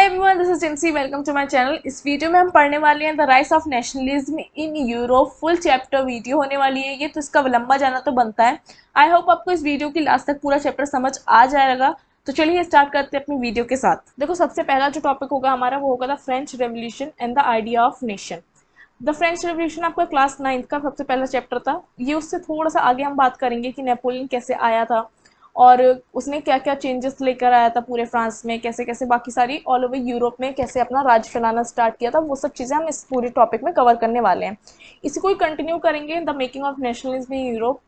Everyone, this is Jincy. Welcome to my channel. इस video में हम पढ़ने वाले हैं the rise of nationalism in Europe. Full chapter video होने वाली है ये, तो इसका लंबा जाना तो बनता है। आई होप आपको इस वीडियो की लास्ट तक पूरा चैप्टर समझ आ जाएगा। तो चलिए स्टार्ट करते हैं अपनी वीडियो के साथ। देखो, सबसे पहला जो टॉपिक होगा हमारा वो होगा the French revolution and the idea of nation. The French revolution आपका क्लास 9th का सबसे पहला चैप्टर था। ये उससे थोड़ा सा आगे हम बात करेंगे कि नेपोलियन कैसे आया था और उसने क्या क्या चेंजेस लेकर आया था पूरे फ्रांस में, कैसे कैसे बाकी सारी ऑल ओवर यूरोप में कैसे अपना राज फैलाना स्टार्ट किया था। वो सब चीज़ें हम इस पूरे टॉपिक में कवर करने वाले हैं। इसी को ही कंटिन्यू करेंगे, the making of nationalism in Europe.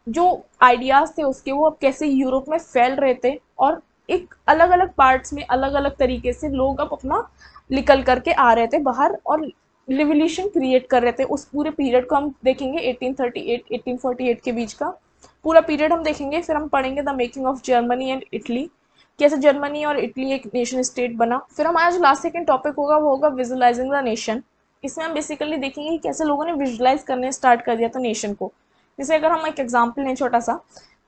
जो आइडियाज़ थे उसके, वो अब कैसे यूरोप में फैल रहे थे और एक अलग अलग पार्ट्स में अलग अलग तरीके से लोग अब अपना निकल करके आ रहे थे बाहर और रिवोल्यूशन क्रिएट कर रहे थे। उस पूरे पीरियड को हम देखेंगे 1838 1848 के बीच का पूरा पीरियड हम देखेंगे। फिर हम पढ़ेंगे the making of Germany and Italy, कैसे जर्मनी और इटली एक नेशन स्टेट बना। फिर हमारा जो लास्ट सेकंड टॉपिक होगा वो होगा विजुअलाइजिंग द नेशन। इसमें हम बेसिकली देखेंगे कि कैसे लोगों ने विजुअलाइज करने स्टार्ट कर दिया था नेशन को। जैसे अगर हम एक एग्जाम्पल लें छोटा सा,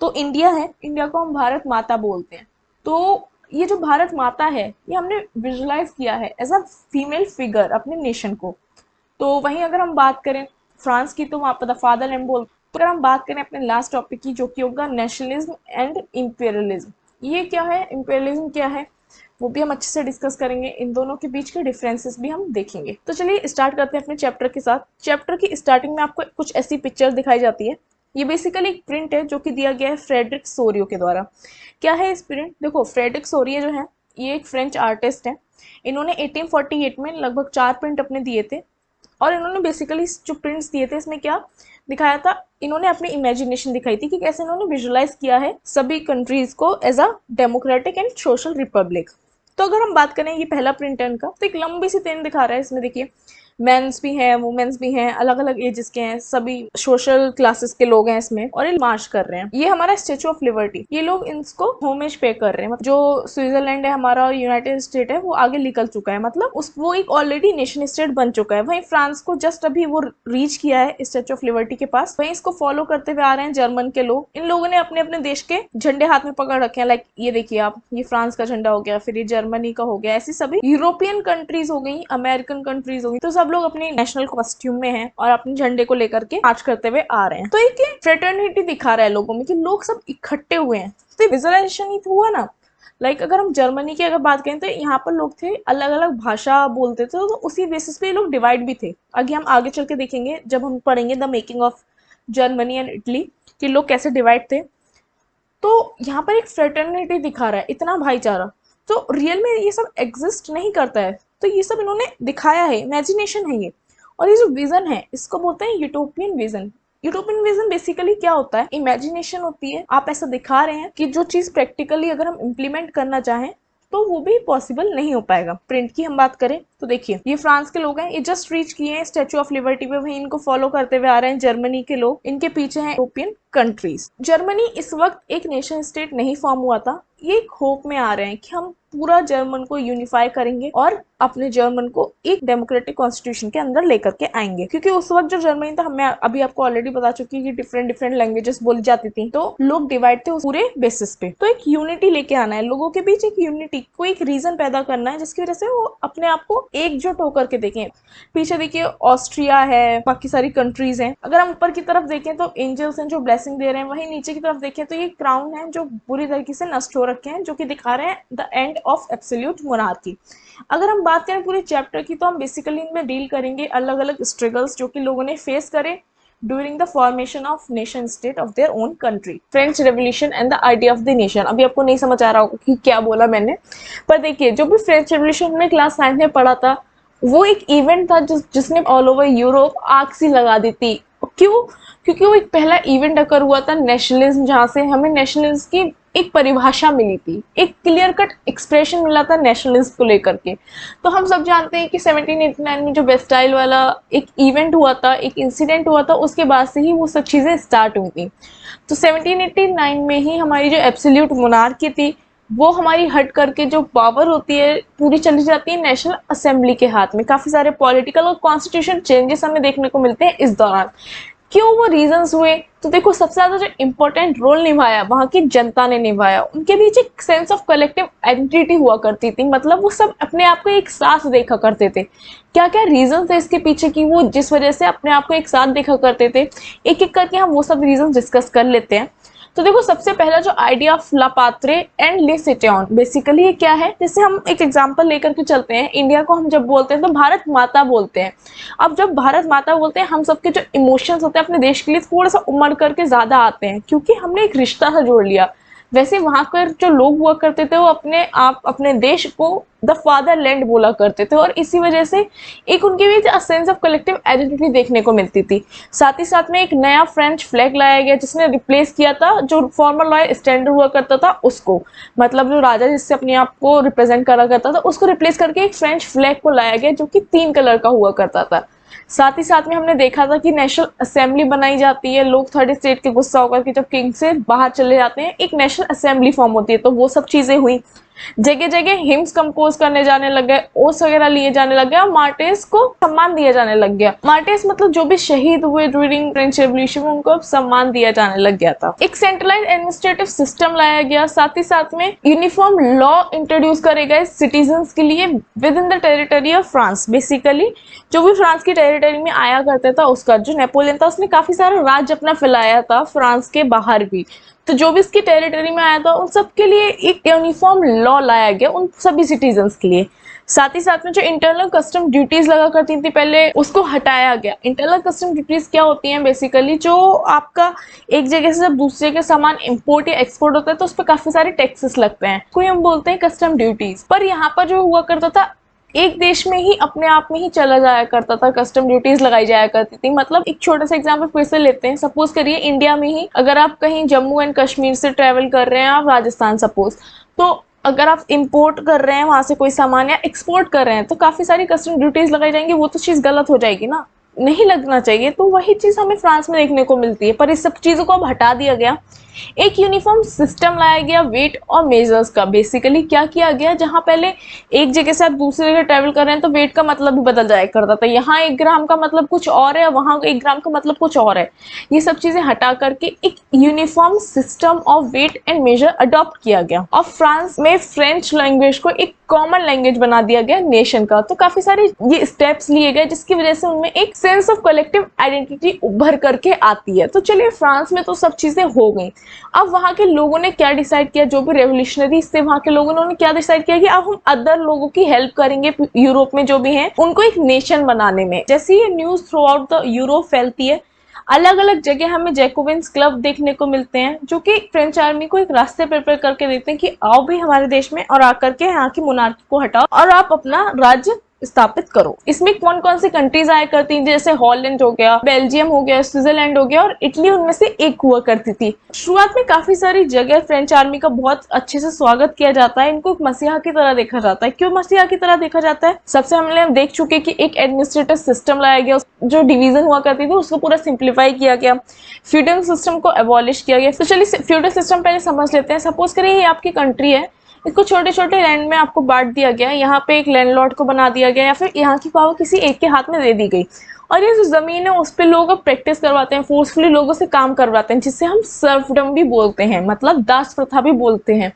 तो इंडिया है, इंडिया को हम भारत माता बोलते हैं। तो ये जो भारत माता है ये हमने विजुअलाइज किया है एज अ फीमेल फिगर अपने नेशन को। तो वहीं अगर हम बात करें फ्रांस की, तो वहाँ पर द फादरलैंड बोल। तो अगर हम बात करें अपने लास्ट टॉपिक की, जो कि होगा नेशनलिज्म एंड इंपीरियलिज्म। ये क्या है, इंपीरियलिज्म क्या है, वो भी हम अच्छे से डिस्कस करेंगे। इन दोनों के बीच के डिफरेंसेस भी हम देखेंगे। तो चलिए स्टार्ट करते हैं अपने चैप्टर के साथ। चैप्टर की स्टार्टिंग में आपको कुछ ऐसी पिक्चर दिखाई जाती है। ये बेसिकली एक प्रिंट है जो कि दिया गया है फ्रेडरिक सोरियो के द्वारा। क्या है इस प्रिंट, देखो फ्रेडरिक सोरियो जो है ये एक फ्रेंच आर्टिस्ट है। इन्होंने 1848 में लगभग 4 प्रिंट अपने दिए थे और इन्होंने बेसिकली जो प्रिंट्स दिए थे इसमें क्या दिखाया था, इन्होंने अपनी इमेजिनेशन दिखाई थी कि कैसे इन्होंने विजुअलाइज किया है सभी कंट्रीज को as a democratic and social republic. तो अगर हम बात करें ये पहला प्रिंट है इनका, तो एक लंबी सी ट्रेन दिखा रहा है। इसमें देखिए मेंस भी हैं, वुमेन्स भी हैं, अलग अलग एजेस के हैं, सभी सोशल क्लासेस के लोग हैं इसमें, और ये मार्च कर रहे हैं। ये हमारा स्टेचू ऑफ लिबर्टी, ये लोग इसको होमेज पे कर रहे हैं। जो स्विट्जरलैंड है हमारा और यूनाइटेड स्टेट है वो आगे निकल चुका है, मतलब उस वो एक ऑलरेडी नेशन स्टेट बन चुका है। वहीं फ्रांस को जस्ट अभी वो रीच किया है स्टेचू ऑफ लिबर्टी के पास। वहीं इसको फॉलो करते हुए आ रहे हैं जर्मन के लोग। इन लोगों ने अपने अपने देश के झंडे हाथ में पकड़ रखे हैं। लाइक ये देखिए आप, ये फ्रांस का झंडा हो गया, फिर ये जर्मनी का हो गया, ऐसी सभी यूरोपियन कंट्रीज हो गई, अमेरिकन कंट्रीज हो गई। तो सब लोग अपने नेशनल कॉस्ट्यूम में हैं और अपने झंडे को लेकर के मार्च करते हुए आ रहे हैं। तो एक फ्रेटर्निटी दिखा रहा है लोगों में कि लोग सब इकट्ठे हुए हैं। तो विजुअलाइजेशन ही हुआ ना। लाइक अगर हम जर्मनी की अगर बात करें तो यहाँ पर लोग थे अलग अलग भाषा बोलते थे, तो उसी बेसिस पे लोग डिवाइड भी थे। आगे हम आगे चल के देखेंगे जब हम पढ़ेंगे the making of Germany and Italy कि लोग कैसे डिवाइड थे। तो यहाँ पर एक फ्रेटर्निटी दिखा रहा है, इतना भाईचारा। तो रियल में ये सब एग्जिस्ट नहीं करता है, तो ये सब इन्होंने दिखाया है, इमेजिनेशन है ये। और ये जो विजन है इसको बोलते हैं utopian vision. Utopian vision basically क्या होता है, इमेजिनेशन होती है। आप ऐसा दिखा रहे हैं कि जो चीज प्रैक्टिकली अगर हम इम्प्लीमेंट करना चाहें तो वो भी पॉसिबल नहीं हो पाएगा। प्रिंट की हम बात करें तो देखिए ये फ्रांस के लोग हैं, ये जस्ट रीच किए हैं स्टैचू ऑफ लिबर्टी पे। वहीं इनको फॉलो करते हुए आ रहे हैं जर्मनी के लोग, इनके पीछे हैं यूरोपियन कंट्रीज। जर्मनी इस वक्त एक नेशन स्टेट नहीं फॉर्म हुआ था। ये एक होप में आ रहे हैं कि हम पूरा जर्मन को यूनिफाई करेंगे और अपने जर्मन को एक डेमोक्रेटिक कॉन्स्टिट्यूशन के अंदर लेकर के आएंगे। क्योंकि उस वक्त जो जर्मनी था, मैं अभी आपको ऑलरेडी बता चुकी हूँ कि डिफरेंट डिफरेंट लैंग्वेजेस बोली जाती थी, तो लोग डिवाइड थे उस पूरे बेसिस पे। तो एक यूनिटी लेके आना है लोगों के बीच, एक यूनिटी को एक रीजन पैदा करना है जिसकी वजह से वो अपने आप को एकजुट होकर के देखें। पीछे देखिए ऑस्ट्रिया है, बाकी सारी कंट्रीज हैं। अगर हम ऊपर की तरफ देखें तो एंजल्स हैं जो ब्लेसिंग दे रहे हैं, वहीं नीचे की तरफ देखें तो ये क्राउन है जो बुरी तरीके से नष्ट हो रखे हैं, जो कि दिखा रहे हैं the end of absolute monarchy. अगर हम बात करें पूरे चैप्टर की, तो हम बेसिकली इनमें डील करेंगे अलग अलग स्ट्रगल्स जो कि लोगों ने फेस करे during the formation of nation state of their own country. French revolution and the idea of the nation. अभी आपको नहीं समझ आ रहा होगा कि क्या बोला मैंने, पर देखिए जो भी फ्रेंच रेवोल्यूशन में क्लास 9 में पढ़ा था वो एक इवेंट था जिसने ऑल ओवर यूरोप आग सी लगा दी थी। क्यों? क्योंकि वो एक पहला इवेंट अकर हुआ था नेशनलिज्म, जहाँ से हमें नेशनलिज्म की एक परिभाषा मिली थी, एक क्लियर कट एक्सप्रेशन मिला था नेशनलिज्म को लेकर के। तो हम सब जानते हैं कि 1789 में जो बेस्टाइल वाला एक इवेंट हुआ था, एक इंसिडेंट हुआ था, उसके बाद से ही वो सब चीज़ें स्टार्ट हुई थी। तो 1789 में ही हमारी जो एब्सोल्यूट मोनार्की थी वो हमारी हट करके जो पावर होती है पूरी चली जाती है नेशनल असेंबली के हाथ में। काफ़ी सारे पॉलिटिकल और कॉन्स्टिट्यूशन चेंजेस हमें देखने को मिलते हैं इस दौरान। क्यों वो रीजंस हुए? तो देखो, सबसे ज्यादा जो इम्पोर्टेंट रोल निभाया वहाँ की जनता ने निभाया। उनके बीच एक सेंस ऑफ कलेक्टिव आइडेंटिटी हुआ करती थी, मतलब वो सब अपने आप को एक साथ देखा करते थे। क्या क्या रीजन थे इसके पीछे कि वो जिस वजह से अपने आप को एक साथ देखा करते थे, एक एक करके हम वो सब रीजन डिस्कस कर लेते हैं। तो देखो, सबसे पहला जो आइडिया ऑफ लापात्रे एंड लिसेटियन, बेसिकली ये क्या है, जैसे हम एक एग्जांपल लेकर के चलते हैं। इंडिया को हम जब बोलते हैं तो भारत माता बोलते हैं। अब जब भारत माता बोलते हैं, हम सबके जो इमोशंस होते हैं अपने देश के लिए थोड़ा सा उमड़ करके ज्यादा आते हैं, क्योंकि हमने एक रिश्ता सा जोड़ लिया। वैसे वहां पर जो लोग हुआ करते थे वो अपने आप अपने देश को द फादरलैंड बोला करते थे, और इसी वजह से एक उनके बीच सेंस ऑफ कलेक्टिव आइडेंटिटी देखने को मिलती थी। साथ ही साथ में एक नया फ्रेंच फ्लैग लाया गया जिसने रिप्लेस किया था जो फॉर्मल रॉयल स्टैंडर्ड हुआ करता था उसको, मतलब जो राजा जिससे अपने आप को रिप्रेजेंट करा करता था उसको रिप्लेस करके एक फ्रेंच फ्लैग को लाया गया जो कि 3 कलर का हुआ करता था। साथ ही साथ में हमने देखा था कि नेशनल असेंबली बनाई जाती है। लोग थर्ड स्टेट के गुस्सा होकर के जब किंग से बाहर चले जाते हैं, एक नेशनल असेंबली फॉर्म होती है। तो वो सब चीजें हुई। जगह जगह हिम्स कंपोज करने जाने लग गए, ओस वगैरह लिए जाने लग गया, मार्टिर्स को सम्मान दिया जाने लग गया। मार्टिर्स मतलब जो भी शहीद हुए ड्यूरिंग फ्रेंच रेवोल्यूशन में, उनको अब सम्मान दिया जाने लग गया था। एक सेंट्रलाइज एडमिनिस्ट्रेटिव सिस्टम लाया गया। साथ ही साथ में यूनिफॉर्म लॉ इंट्रोड्यूस करे गए सिटीजन्स के लिए with in the territory of France. Basically जो भी फ्रांस की टेरिटरी में आया करता था, उसका जो नेपोलियन था उसने काफी सारा राज्य अपना फैलाया था फ्रांस के बाहर भी। तो जो भी इसकी टेरिटरी में आया था उन सब के लिए एक यूनिफॉर्म लॉ लाया गया, उन सभी सिटीजन्स के लिए। साथ ही साथ में जो इंटरनल कस्टम ड्यूटीज लगा करती थी पहले, उसको हटाया गया। इंटरनल कस्टम ड्यूटीज क्या होती हैं? बेसिकली जो आपका एक जगह से जब दूसरे के सामान इंपोर्ट या एक्सपोर्ट होता है तो उस पर काफी सारे टैक्सेस लगते हैं, कोई हम बोलते हैं कस्टम ड्यूटीज। पर यहाँ पर जो हुआ करता था, एक देश में ही अपने आप में ही चला जाया करता था, कस्टम ड्यूटीज लगाई जाया करती थी। मतलब एक छोटा सा एग्जांपल फिर से लेते हैं। सपोज करिए इंडिया में ही अगर आप कहीं जम्मू एंड कश्मीर से ट्रेवल कर रहे हैं, आप राजस्थान सपोज, तो अगर आप इंपोर्ट कर रहे हैं वहां से कोई सामान या एक्सपोर्ट कर रहे हैं तो काफी सारी कस्टम ड्यूटीज लगाई जाएंगी। वो तो चीज गलत हो जाएगी ना, नहीं लगना चाहिए। तो वही चीज हमें फ्रांस में देखने को मिलती है, पर इस सब चीजों को अब हटा दिया गया। एक यूनिफॉर्म सिस्टम लाया गया वेट और मेजर्स का। बेसिकली क्या किया गया, जहां पहले एक जगह से आप दूसरी जगह ट्रेवल कर रहे हैं तो वेट का मतलब भी बदल जाया करता था। यहाँ 1 ग्राम का मतलब कुछ और है, वहां 1 ग्राम का मतलब कुछ और है। ये सब चीजें हटा करके एक uniform system of weight and measure adopt किया गया। और फ्रांस में फ्रेंच लैंग्वेज को एक कॉमन लैंग्वेज बना दिया गया नेशन का। तो काफी सारे ये स्टेप्स लिए गए जिसकी वजह से उनमें एक सेंस ऑफ कलेक्टिव आइडेंटिटी उभर करके आती है। तो चलिए, फ्रांस में तो सब चीजें हो गई। अब वहां के लोगों ने क्या डिसाइड किया, जो भी रेवोल्यूशनरीज थे वहां के लोगों ने, उन्होंने क्या डिसाइड किया कि अब हम अदर लोगों की हेल्प करेंगे, यूरोप में जो भी हैं उनको एक नेशन बनाने में। जैसे ये news through out the Europe फैलती है, अलग अलग जगह हमें जैकोबिन्स क्लब देखने को मिलते हैं जो कि फ्रेंच आर्मी को एक रास्ते प्रिपेयर करके देते हैं कि आओ भी हमारे देश में और आकर के यहाँ की मोनार्की को हटाओ और आप अपना राज्य स्थापित करो। इसमें कौन कौन सी कंट्रीज आया करती थी, जैसे हॉलैंड हो गया, बेल्जियम हो गया, स्विट्जरलैंड हो गया और इटली उनमें से एक हुआ करती थी। शुरुआत में काफी सारी जगह फ्रेंच आर्मी का बहुत अच्छे से स्वागत किया जाता है। इनको एक मसीहा की तरह देखा जाता है। क्यों मसीहा की तरह देखा जाता है? सबसे हम देख चुके कि एक एडमिनिस्ट्रेटिव सिस्टम लाया गया, जो डिवीजन हुआ करती थी उसको पूरा सिंप्लीफाई किया गया, फ्यूडल सिस्टम को एबॉलिश किया गया। तो चलिए फ्यूडल सिस्टम पहले समझ लेते हैं। सपोज करिए ये आपकी कंट्री है, इसको छोटे छोटे लैंड में आपको बांट दिया गया। यहाँ पे एक लैंडलॉर्ड को बना दिया गया या फिर यहाँ की पावर किसी एक के हाथ में दे दी गई, और ये जो जमीन है उस पर लोग अब प्रैक्टिस करवाते हैं, फोर्सफुली लोगों से काम करवाते हैं, जिससे हम सर्फडम भी बोलते हैं, मतलब दास प्रथा भी बोलते हैं।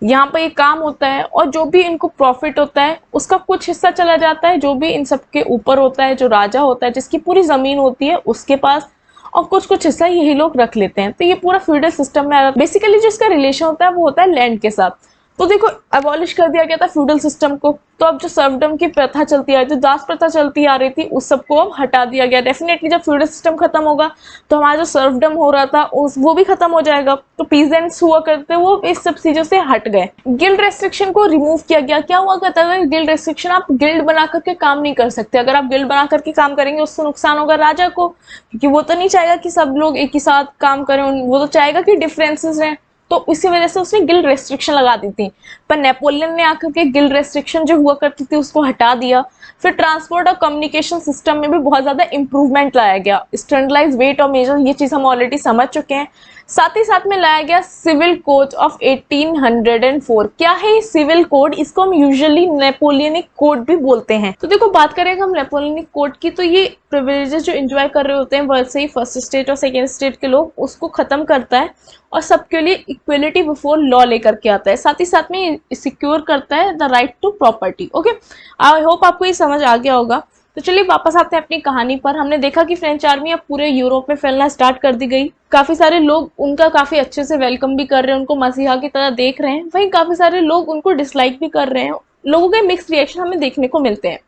यहाँ पे ये काम होता है और जो भी इनको प्रॉफिट होता है उसका कुछ हिस्सा चला जाता है जो भी इन सबके ऊपर होता है, जो राजा होता है जिसकी पूरी जमीन होती है उसके पास, और कुछ कुछ हिस्सा यही लोग रख लेते हैं। तो ये पूरा फ्यूडल सिस्टम में बेसिकली जो इसका रिलेशन होता है वो होता है लैंड के साथ। तो देखो, अबॉलिश कर दिया गया था फ्यूडल सिस्टम को, तो अब जो सर्वडम की प्रथा चलती आ रही थी, जो दास प्रथा चलती आ रही थी, उस सबको अब हटा दिया गया। डेफिनेटली जब फ्यूडल सिस्टम खत्म होगा तो हमारा जो सर्वडम हो रहा था वो भी खत्म हो जाएगा। तो पीजेंट्स हुआ करते वो इस सब चीजों से हट गए। गिल्ड रेस्ट्रिक्शन को रिमूव किया गया। क्या हुआ करता था गिल्ड रेस्ट्रिक्शन? आप गिल्ड बना करके काम नहीं कर सकते। अगर आप गिल्ड बना करके काम करेंगे उससे नुकसान होगा राजा को, क्योंकि वो तो नहीं चाहेगा कि सब लोग एक ही साथ काम करें, वो तो चाहेगा कि डिफरेंसेस रहें। तो इसी वजह से उसने गिल्ड रेस्ट्रिक्शन लगा दी थी। पर नेपोलियन ने आकर के गिल्ड रेस्ट्रिक्शन जो हुआ करती थी उसको हटा दिया। फिर ट्रांसपोर्ट और कम्युनिकेशन सिस्टम में भी बहुत ज़्यादा इंप्रूवमेंट लाया गया। स्टैंडर्डाइज वेट और मेजर, ये चीज़ हम ऑलरेडी समझ चुके हैं। साथ ही साथ में लाया गया सिविल कोड ऑफ 1804। क्या है ये सिविल कोड? इसको हम यूजुअली नेपोलियनिक कोड भी बोलते हैं। तो देखो, बात करेंगे हम नेपोलियनिक कोड की, तो ये प्रिविलेजेस जो एंजॉय कर रहे होते हैं वर्ल्ड से ही फर्स्ट स्टेट और सेकेंड स्टेट के लोग, उसको खत्म करता है और सबके लिए इक्वलिटी बिफोर लॉ लेकर के आता है। साथ ही साथ में सिक्योर करता है the right to property. Okay, I hope आपको ये समझ आ गया होगा। तो चलिए वापस आते हैं अपनी कहानी पर। हमने देखा कि फ्रेंच आर्मी अब पूरे यूरोप में फैलना स्टार्ट कर दी गई। काफी सारे लोग उनका काफी अच्छे से वेलकम भी कर रहे हैं, उनको मसीहा की तरह देख रहे हैं। वहीं काफी सारे लोग उनको डिसलाइक भी कर रहे हैं। लोगों के मिक्स रिएक्शन हमें देखने को मिलते हैं।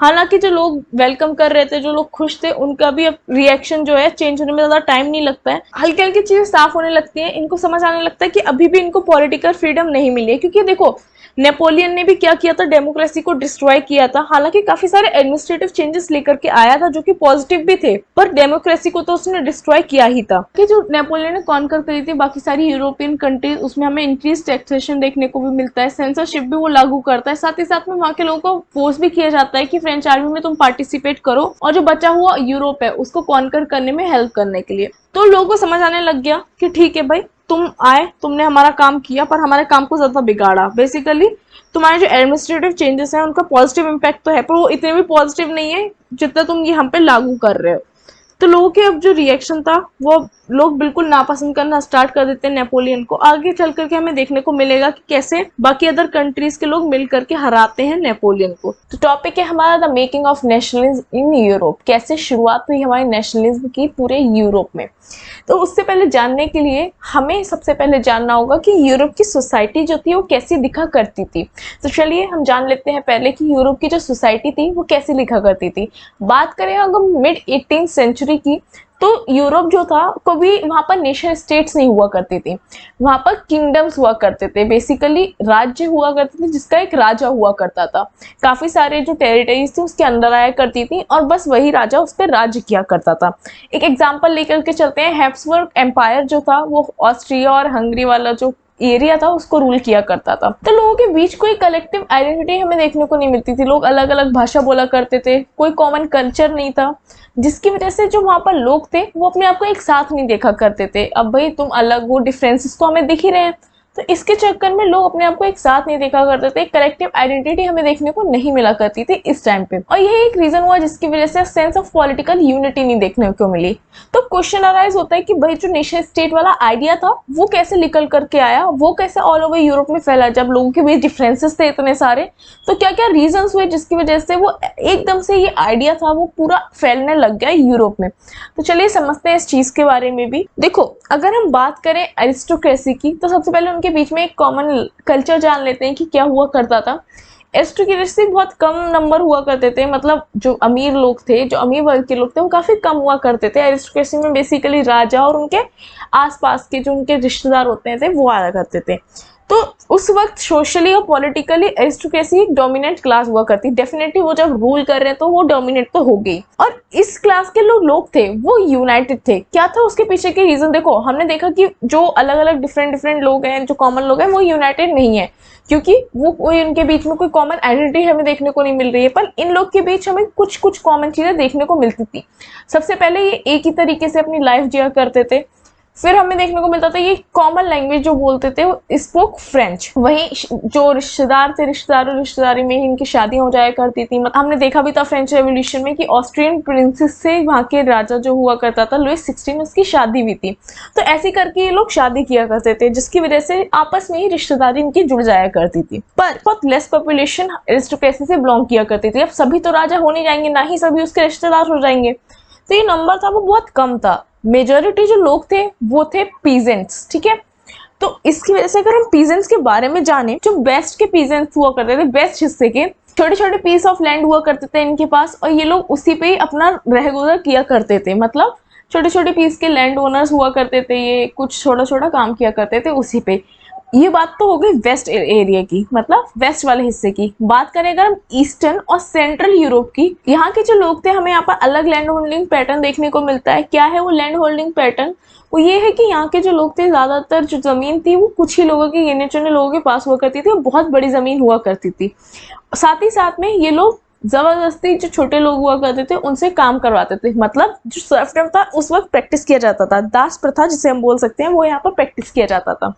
हालांकि जो लोग वेलकम कर रहे थे, जो लोग खुश थे, उनका भी अब रिएक्शन जो है चेंज होने में ज्यादा टाइम नहीं लगता है। हल्की हल्की चीजें साफ होने लगती हैं। इनको समझ आने लगता है कि अभी भी इनको पॉलिटिकल फ्रीडम नहीं मिली है। क्योंकि देखो, नेपोलियन ने भी क्या किया था, डेमोक्रेसी को डिस्ट्रॉय किया था। हालांकि काफी सारे एडमिनिस्ट्रेटिव चेंजेस लेकर के आया था जो कि पॉजिटिव भी थे, पर डेमोक्रेसी को तो उसने डिस्ट्रॉय किया ही था। कि जो नेपोलियन ने कॉन्कर करी थी बाकी सारी यूरोपियन कंट्रीज, उसमें हमें इंक्रीज टैक्सेशन देखने को भी मिलता है। सेंसरशिप भी वो लागू करता है। साथ ही साथ में वहाँ के लोगों को फोर्स भी किया जाता है कि फ्रेंच आर्मी में तुम पार्टिसिपेट करो और जो बचा हुआ यूरोप है उसको कॉन्कर करने में हेल्प करने के लिए। तो लोगों को समझ आने लग गया कि ठीक है भाई, तुम आए, तुमने हमारा काम किया, पर हमारे काम को ज्यादा बिगाड़ा। बेसिकली तुम्हारे जो एडमिनिस्ट्रेटिव चेंजेस हैं उनका पॉजिटिव इम्पैक्ट तो है, पर वो इतने भी पॉजिटिव नहीं है जितना तुम ये हम पे लागू कर रहे हो। तो लोगों के अब जो रिएक्शन था, वो लोग बिल्कुल नापसंद करना स्टार्ट कर देते हैं नेपोलियन को। आगे चल करके हमें देखने को मिलेगा कि कैसे बाकी अदर कंट्रीज के लोग मिल करके हराते हैं नेपोलियन को। तो टॉपिक है हमारा the making of nationalism in Europe. कैसे शुरुआत हुई हमारे नेशनलिज्म की पूरे यूरोप में। तो उससे पहले जानने के लिए हमें सबसे पहले जानना होगा कि यूरोप की सोसाइटी जो थी वो कैसी दिखा करती थी। तो चलिए हम जान लेते हैं पहले कि यूरोप की जो सोसाइटी थी वो कैसी दिखा करती थी। बात करें अगर मिड 18th सेंचुरी की, तो यूरोप जो था कभी वहाँ पर नेशन स्टेट्स नहीं हुआ करती थी। वहाँ पर किंगडम्स हुआ करते थे। बेसिकली राज्य हुआ करते थे जिसका एक राजा हुआ करता था। काफ़ी सारे जो टेरिटरीज थी उसके अंदर आया करती थी और बस वही राजा उस पर राज्य किया करता था। एक एग्जाम्पल लेकर के चलते हैं। हैब्सबर्ग एम्पायर जो था वो ऑस्ट्रिया और हंगरी वाला जो एरिया था उसको रूल किया करता था। तो लोगों के बीच कोई कलेक्टिव आइडेंटिटी हमें देखने को नहीं मिलती थी। लोग अलग अलग भाषा बोला करते थे, कोई कॉमन कल्चर नहीं था, जिसकी वजह से जो वहाँ पर लोग थे वो अपने आप को एक साथ नहीं देखा करते थे। अब भाई तुम अलग हो, डिफरेंसेस तो हमें दिख ही रहे हैं, तो इसके चक्कर में लोग अपने आप को एक साथ नहीं देखा करते थे। कलेक्टिव आइडेंटिटी हमें देखने को नहीं मिला करती थी इस टाइम पे, और यही एक रीजन हुआ जिसकी वजह से सेंस ऑफ पॉलिटिकल यूनिटी नहीं देखने को मिली। तो क्वेश्चन अराइज होता है कि भाई जो नेशन स्टेट वाला आइडिया था वो कैसे निकल करके आया, वो कैसे ऑल ओवर यूरोप में फैला जब लोगों के बीच डिफरेंसेस थे इतने सारे। तो क्या क्या रीजन हुए जिसकी वजह से वो एकदम से ये आइडिया था वो पूरा फैलने लग गया यूरोप में। तो चलिए समझते हैं इस चीज के बारे में भी। देखो, अगर हम बात करें एरिस्टोक्रेसी की, तो सबसे पहले उनके बीच में एक कॉमन कल्चर जान लेते हैं कि क्या हुआ करता था। एरिस्टोक्रेसी बहुत कम नंबर हुआ करते थे। मतलब जो अमीर लोग थे, जो अमीर वर्ग के लोग थे, वो काफी कम हुआ करते थे। एरिस्टोक्रेसी में बेसिकली राजा और उनके आसपास के जो उनके रिश्तेदार होते थे वो आया करते थे। तो उस वक्त सोशली और पॉलिटिकली एरिस्टोक्रेसी एक डोमिनेंट क्लास हुआ करती। डेफिनेटली वो जब रूल कर रहे हैं तो वो डोमिनेट तो हो गई। और इस क्लास के लोग थे वो यूनाइटेड थे। क्या था उसके पीछे के रीजन? देखो, हमने देखा कि जो अलग अलग डिफरेंट लोग हैं, जो कॉमन लोग हैं, वो यूनाइटेड नहीं है, क्योंकि वो कोई उनके बीच में कोई कॉमन आइडेंटिटी हमें देखने को नहीं मिल रही है। पर इन लोग के बीच हमें कुछ कुछ कॉमन चीजें देखने को मिलती थी। सबसे पहले ये एक ही तरीके से अपनी लाइफ जिया करते थे। फिर हमें देखने को मिलता था ये कॉमन लैंग्वेज जो बोलते थे वो स्पोक फ्रेंच। वहीं जो रिश्तेदार थे, रिश्तेदारी में ही इनकी शादियां हो जाया करती थी। मतलब हमने देखा भी था फ्रेंच रेवोल्यूशन में कि ऑस्ट्रियन प्रिंसेस से वहाँ के राजा जो हुआ करता था लुइस 16, उसकी शादी भी थी। तो ऐसे करके ये लोग शादी किया करते थे, जिसकी वजह से आपस में ही रिश्तेदारी इनकी जुड़ जाया करती थी। पर बहुत लेस पॉपुलेशन एरिस्टोक्रेसी से बिलोंग किया करती थी। अब सभी तो राजा हो नहीं जाएंगे, ना ही सभी उसके रिश्तेदार हो जाएंगे, तो ये नंबर था वो बहुत कम था। मेजॉरिटी जो लोग थे वो थे पीजेंट्स। ठीक है, तो इसकी वजह से अगर हम पीजेंट्स के बारे में जाने, जो बेस्ट के पीजेंट्स हुआ करते थे, बेस्ट हिस्से के छोटे छोटे पीस ऑफ लैंड हुआ करते थे इनके पास, और ये लोग उसी पे ही अपना रह गुजर किया करते थे। मतलब छोटे छोटे पीस के लैंड ओनर्स हुआ करते थे, ये कुछ छोटा छोटा काम किया करते थे उसी पे। ये बात तो हो गई वेस्ट एरिया की, मतलब वेस्ट वाले हिस्से की। बात करें अगर हम ईस्टर्न और सेंट्रल यूरोप की, यहाँ के जो लोग थे, हमें यहाँ पर अलग लैंड होल्डिंग पैटर्न देखने को मिलता है। क्या है वो लैंड होल्डिंग पैटर्न? वो ये है कि यहाँ के जो लोग थे, ज्यादातर जो जमीन थी वो कुछ ही लोगों के, गिने चुने लोगों के पास हुआ करती थी, और बहुत बड़ी जमीन हुआ करती थी। साथ ही साथ में ये लोग जबरदस्ती जो छोटे लोग हुआ करते थे उनसे काम करवाते थे। मतलब जो सर्फडम था उस वक्त प्रैक्टिस किया जाता था, दास प्रथा जिसे हम बोल सकते हैं, वो यहाँ पर प्रैक्टिस किया जाता था।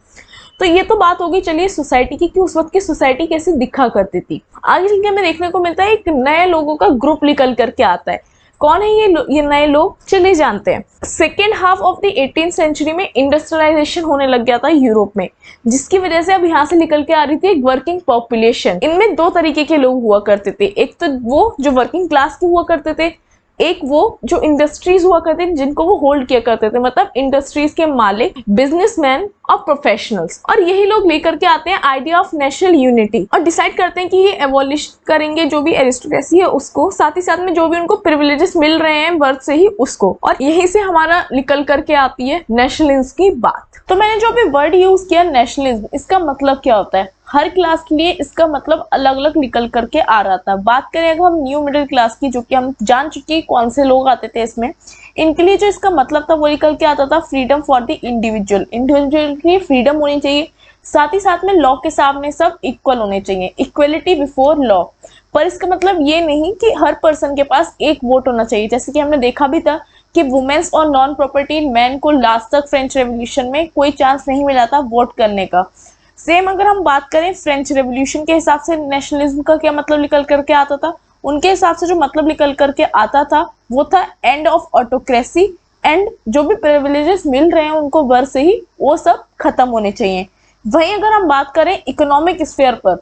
तो ये तो बात हो गई चलिए सोसाइटी की, कि उस वक्त की सोसाइटी कैसी दिखा करती थी। आगे चल के हमें देखने को मिलता है एक नए लोगों का ग्रुप निकल करके आता है। कौन है ये नए लोग? चलिए जानते हैं। Second half of the 18th century में इंडस्ट्रियलाइजेशन होने लग गया था यूरोप में, जिसकी वजह से अब यहाँ से निकल के आ रही थी एक वर्किंग पॉपुलेशन। इनमें दो तरीके के लोग हुआ करते थे, एक तो वो जो वर्किंग क्लास के हुआ करते थे, एक वो जो इंडस्ट्रीज हुआ करते थे जिनको वो होल्ड किया करते थे, मतलब इंडस्ट्रीज के मालिक, बिजनेसमैन और प्रोफेशनल्स। और यही लोग लेकर के आते हैं आइडिया ऑफ नेशनल यूनिटी, और डिसाइड करते हैं कि ये एबॉलिश करेंगे जो भी एरिस्टोक्रेसी है उसको, साथ ही साथ में जो भी उनको प्रिविलेजेस मिल रहे हैं बर्थ से ही उसको। और यहीं से हमारा निकल करके आती है नेशनलिज्म की बात। तो मैंने जो अभी वर्ड यूज किया नेशनलिज्म, इसका मतलब क्या होता है? हर क्लास के लिए इसका मतलब अलग अलग निकल करके आ रहा था। बात करें अगर हम न्यू मिडिल क्लास की, जो कि हम जान चुके हैं कौन से लोग आते थे इसमें, इनके लिए जो इसका मतलब था वो निकल के आता था freedom for the individual. Individual की फ्रीडम होनी चाहिए, साथ ही साथ में लॉ के सामने सब इक्वल होने चाहिए, इक्वलिटी बिफोर लॉ। पर इसका मतलब ये नहीं कि हर पर्सन के पास एक वोट होना चाहिए, जैसे कि हमने देखा भी था कि वुमेन्स और नॉन प्रॉपर्टी मैन को लास्ट तक फ्रेंच रेवोल्यूशन में कोई चांस नहीं मिला था वोट करने का। सेम अगर हम बात करें फ्रेंच रेवोल्यूशन के हिसाब से नेशनलिज्म का क्या मतलब निकल करके आता था, उनके हिसाब से जो मतलब निकल करके आता था वो था एंड ऑफ ऑटोक्रेसी, एंड जो भी प्रिविलेजेस मिल रहे हैं उनको बर्थ से ही वो सब खत्म होने चाहिए। वहीं अगर हम बात करें इकोनॉमिक स्फीयर पर,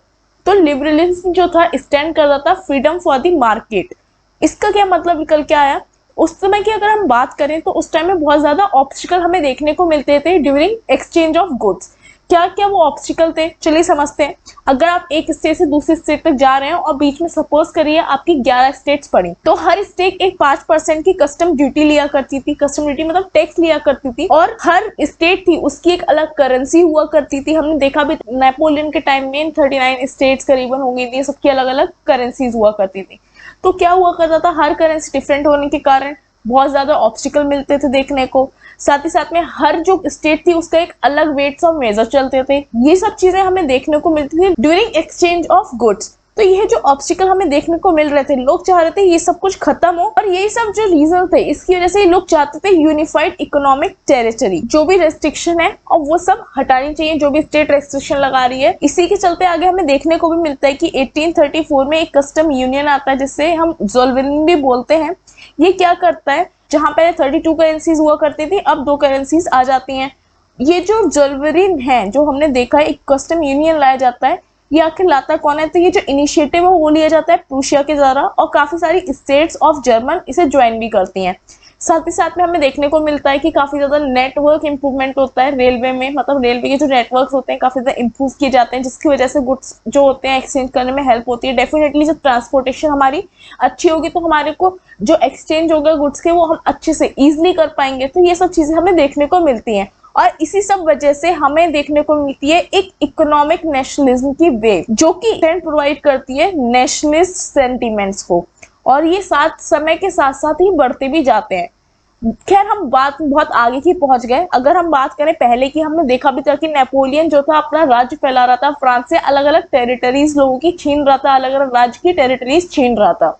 तो लिबरलिज्म जो था स्टैंड करता था फ्रीडम फॉर द मार्केट। इसका क्या मतलब निकल के आया? उस समय की अगर हम बात करें तो उस टाइम में बहुत ज्यादा ऑब्स्टिकल हमें देखने को मिलते थे ड्यूरिंग एक्सचेंज ऑफ गुड्स। क्या क्या वो ऑब्स्टिकल थे, चलिए समझते हैं। अगर आप एक स्टेट से दूसरे स्टेट तक जा रहे हैं और बीच में सपोज करिए आपकी 11 स्टेट्स पड़ी, तो हर स्टेट एक 5% की कस्टम ड्यूटी लिया करती थी। कस्टम ड्यूटी मतलब टैक्स लिया करती थी, और हर स्टेट थी उसकी एक अलग करेंसी हुआ करती थी। हमने देखा भी नेपोलियन के टाइम में 39 स्टेट्स करीबन होंगी थी, सबकी अलग अलग करेंसीज हुआ करती थी। तो क्या हुआ करता था, हर करेंसी डिफरेंट होने के कारण बहुत ज्यादा ऑब्स्टिकल मिलते थे देखने को। साथ ही साथ में हर जो स्टेट थी उसका एक अलग वेट्स और मेजर चलते थे। ये सब चीजें हमें देखने को मिलती थी ड्यूरिंग एक्सचेंज ऑफ गुड्स। तो ये जो ऑब्स्टिकल हमें देखने को मिल रहे थे, लोग चाह रहे थे ये सब कुछ खत्म हो, और यही सब जो रीजन थे इसकी वजह से ये लोग चाहते थे यूनिफाइड इकोनॉमिक टेरिटरी, जो भी रेस्ट्रिक्शन है और वो सब हटानी चाहिए, जो भी स्टेट रेस्ट्रिक्शन लगा रही है। इसी के चलते आगे हमें देखने को भी मिलता है कि 1834 में एक कस्टम यूनियन आता है जिसे हम जोल्वेरिन भी बोलते हैं। ये क्या करता है, जहां पहले 32 करेंसीज हुआ करती थी अब 2 करेंसीज आ जाती हैं। ये जो जोल्वेरिन है, जो हमने देखा है एक कस्टम यूनियन लाया जाता है, ये आखिर लाता कौन है? तो ये जो इनिशिएटिव है वो लिया जाता है प्रूशिया के द्वारा, और काफी सारी स्टेट्स ऑफ जर्मन इसे ज्वाइन भी करती हैं। साथ ही साथ में हमें देखने को मिलता है कि काफी ज्यादा नेटवर्क इंप्रूवमेंट होता है रेलवे में, मतलब रेलवे के जो नेटवर्क होते हैं काफी ज्यादा इंप्रूव किए जाते हैं, जिसकी वजह से गुड्स जो होते हैं एक्सचेंज करने में हेल्प होती है। डेफिनेटली जब ट्रांसपोर्टेशन हमारी अच्छी होगी तो हमारे को जो एक्सचेंज होगा गुड्स के वो हम अच्छे से ईजिली कर पाएंगे। तो ये सब चीजें हमें देखने को मिलती हैं, और इसी सब वजह से हमें देखने को मिलती है एक इकोनॉमिक नेशनलिज्म की वेव, जो कि प्रोवाइड करती है नेशनलिस्ट सेंटिमेंट्स को, और ये साथ समय के साथ साथ ही बढ़ते भी जाते हैं। खैर हम बात बहुत आगे की पहुंच गए। अगर हम बात करें पहले की, हमने देखा भी था कि नेपोलियन जो था अपना राज्य फैला रहा था, फ्रांस से अलग अलग टेरिटरीज लोगों की छीन रहा था, अलग अलग राज्य की टेरिटरीज छीन रहा था।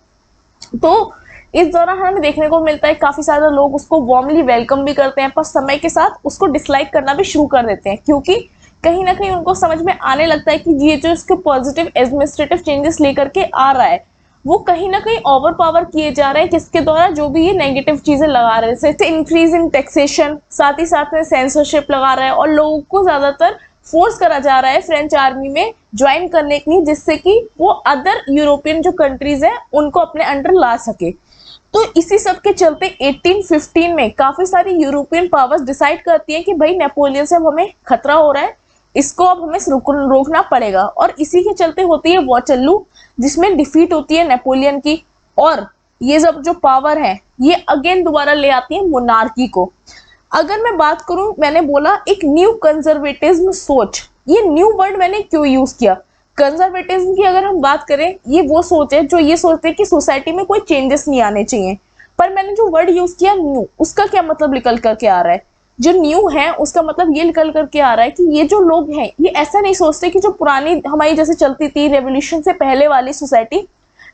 तो इस दौरान हमें देखने को मिलता है काफी सारे लोग उसको वार्मली वेलकम भी करते हैं, पर समय के साथ उसको डिसलाइक करना भी शुरू कर देते हैं, क्योंकि कहीं ना कहीं उनको समझ में आने लगता है कि ये जो इसके पॉजिटिव एडमिनिस्ट्रेटिव चेंजेस लेकर के आ रहा है वो कहीं ना कहीं ओवर पावर किए जा रहे हैं, जिसके द्वारा जो भी ये नेगेटिव चीजें लगा रहे हैं, जैसे इंक्रीज इन टैक्सेशन, साथ ही साथ में सेंसरशिप लगा रहा है, और लोगों को ज्यादातर फोर्स करा जा रहा है फ्रेंच आर्मी में ज्वाइन करने के लिए, जिससे कि वो अदर यूरोपियन जो कंट्रीज है उनको अपने अंडर ला सके। तो इसी सब के चलते 1815 में काफी सारी यूरोपियन पावर्स डिसाइड करती हैं कि भाई नेपोलियन से अब हमें खतरा हो रहा है, इसको अब हमें रोकना पड़ेगा, और इसी के चलते होती है वाटरलू, जिसमें डिफीट होती है नेपोलियन की, और ये सब जो पावर है ये अगेन दोबारा ले आती है मोनार्की को। अगर मैं बात करूं, मैंने बोला एक न्यू कंजर्वेटिज्म सोच, ये न्यू वर्ड मैंने क्यों यूज किया? कंजर्वेटिज्म की अगर हम बात करें, ये वो सोच है जो ये सोचते हैं कि सोसाइटी में कोई चेंजेस नहीं आने चाहिए। पर मैंने जो वर्ड यूज किया न्यू, उसका क्या मतलब निकल करके आ रहा है? जो न्यू है उसका मतलब ये निकल करके आ रहा है कि ये जो लोग हैं ये ऐसा नहीं सोचते कि जो पुरानी हमारी जैसे चलती थी रेवोल्यूशन से पहले वाली सोसाइटी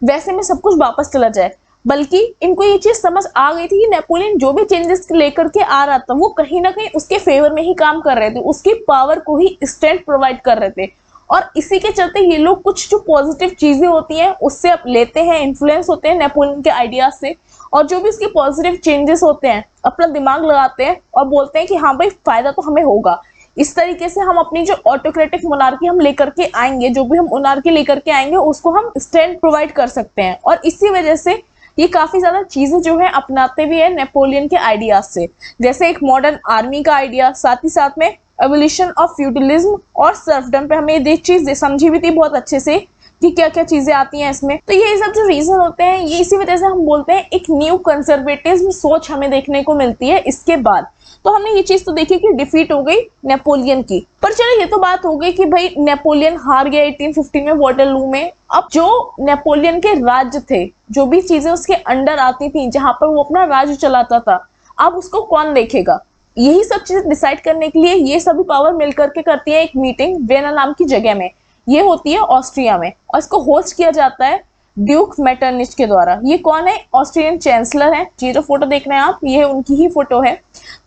वैसे में सब कुछ वापस चला जाए, बल्कि इनको ये चीज समझ आ गई थी कि नेपोलियन जो भी चेंजेस लेकर के आ रहा था वो कहीं ना कहीं उसके फेवर में ही काम कर रहे थे, उसकी पावर को ही स्ट्रेंथ प्रोवाइड कर रहे थे। और इसी के चलते ये लोग कुछ जो पॉजिटिव चीजें होती हैं उससे अब लेते हैं, इन्फ्लुएंस होते हैं नेपोलियन के आइडियाज से, और जो भी उसके पॉजिटिव चेंजेस होते हैं अपना दिमाग लगाते हैं और बोलते हैं कि हाँ भाई फायदा तो हमें होगा। इस तरीके से हम अपनी जो ऑटोक्रेटिक मोनार्की हम लेकर के आएंगे, जो भी हम मोनार्की लेकर के आएंगे उसको हम स्ट्रेंथ प्रोवाइड कर सकते हैं। और इसी वजह से ये काफी ज्यादा चीजें जो है अपनाते भी है नेपोलियन के आइडियाज से, जैसे एक मॉडर्न आर्मी का आइडिया, साथ ही साथ में एवोल्यूशन ऑफ फ्यूडलिज्म और सर्फडम पे हमें ये चीज समझी भी थी बहुत अच्छे से कि क्या क्या चीजें आती हैं इसमें। तो ये सब जो रीजन होते हैं ये इसी वजह से हम बोलते हैं एक न्यू कंजर्वेटिज्म सोच हमें देखने को मिलती है इसके बाद। तो हमने ये चीज तो देखी कि डिफीट हो गई नेपोलियन की। पर चलो ये तो बात हो गई कि भाई नेपोलियन हार गया 1815 में वाटरलू में। अब जो नेपोलियन के राज्य थे, जो भी चीजें उसके अंडर आती थी, जहां पर वो अपना राज्य चलाता था, अब उसको कौन देखेगा? यही सब चीजें डिसाइड करने के लिए ये सभी पावर मिलकर के करती है एक मीटिंग वेना नाम की जगह में। ये होती है ऑस्ट्रिया में और इसको होस्ट किया जाता है ड्यूक मेटरनिच के द्वारा। ये कौन है? ऑस्ट्रियन चांसलर है। ये जो फोटो देख रहे हैं आप ये उनकी ही फोटो है।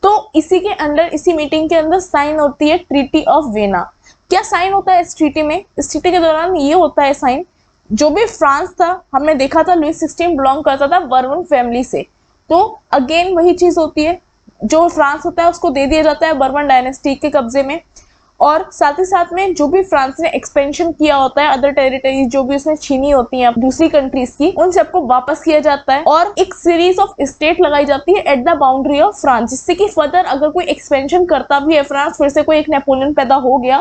तो इसी के अंदर, इसी मीटिंग के अंदर साइन होती है ट्रीटी ऑफ वेना। क्या साइन होता है इस ट्रीटी में? इस ट्रीटी के दौरान ये होता है साइन, जो भी फ्रांस था, हमने देखा था लुई 16 बिलोंग करता था बर्बन फैमिली से, तो अगेन वही चीज होती है, जो फ्रांस होता है उसको दे दिया जाता है बर्बन डायनेस्टी के कब्जे में। और साथ ही साथ में जो भी फ्रांस ने एक्सपेंशन किया होता है, अदर टेरिटरीज जो भी उसने छीनी होती हैं दूसरी कंट्रीज की, उन सबको वापस किया जाता है और एक सीरीज ऑफ स्टेट लगाई जाती है at the boundary of France, जिससे कि फर्दर अगर कोई एक्सपेंशन करता भी है फ्रांस, फिर से कोई एक नेपोलियन पैदा हो गया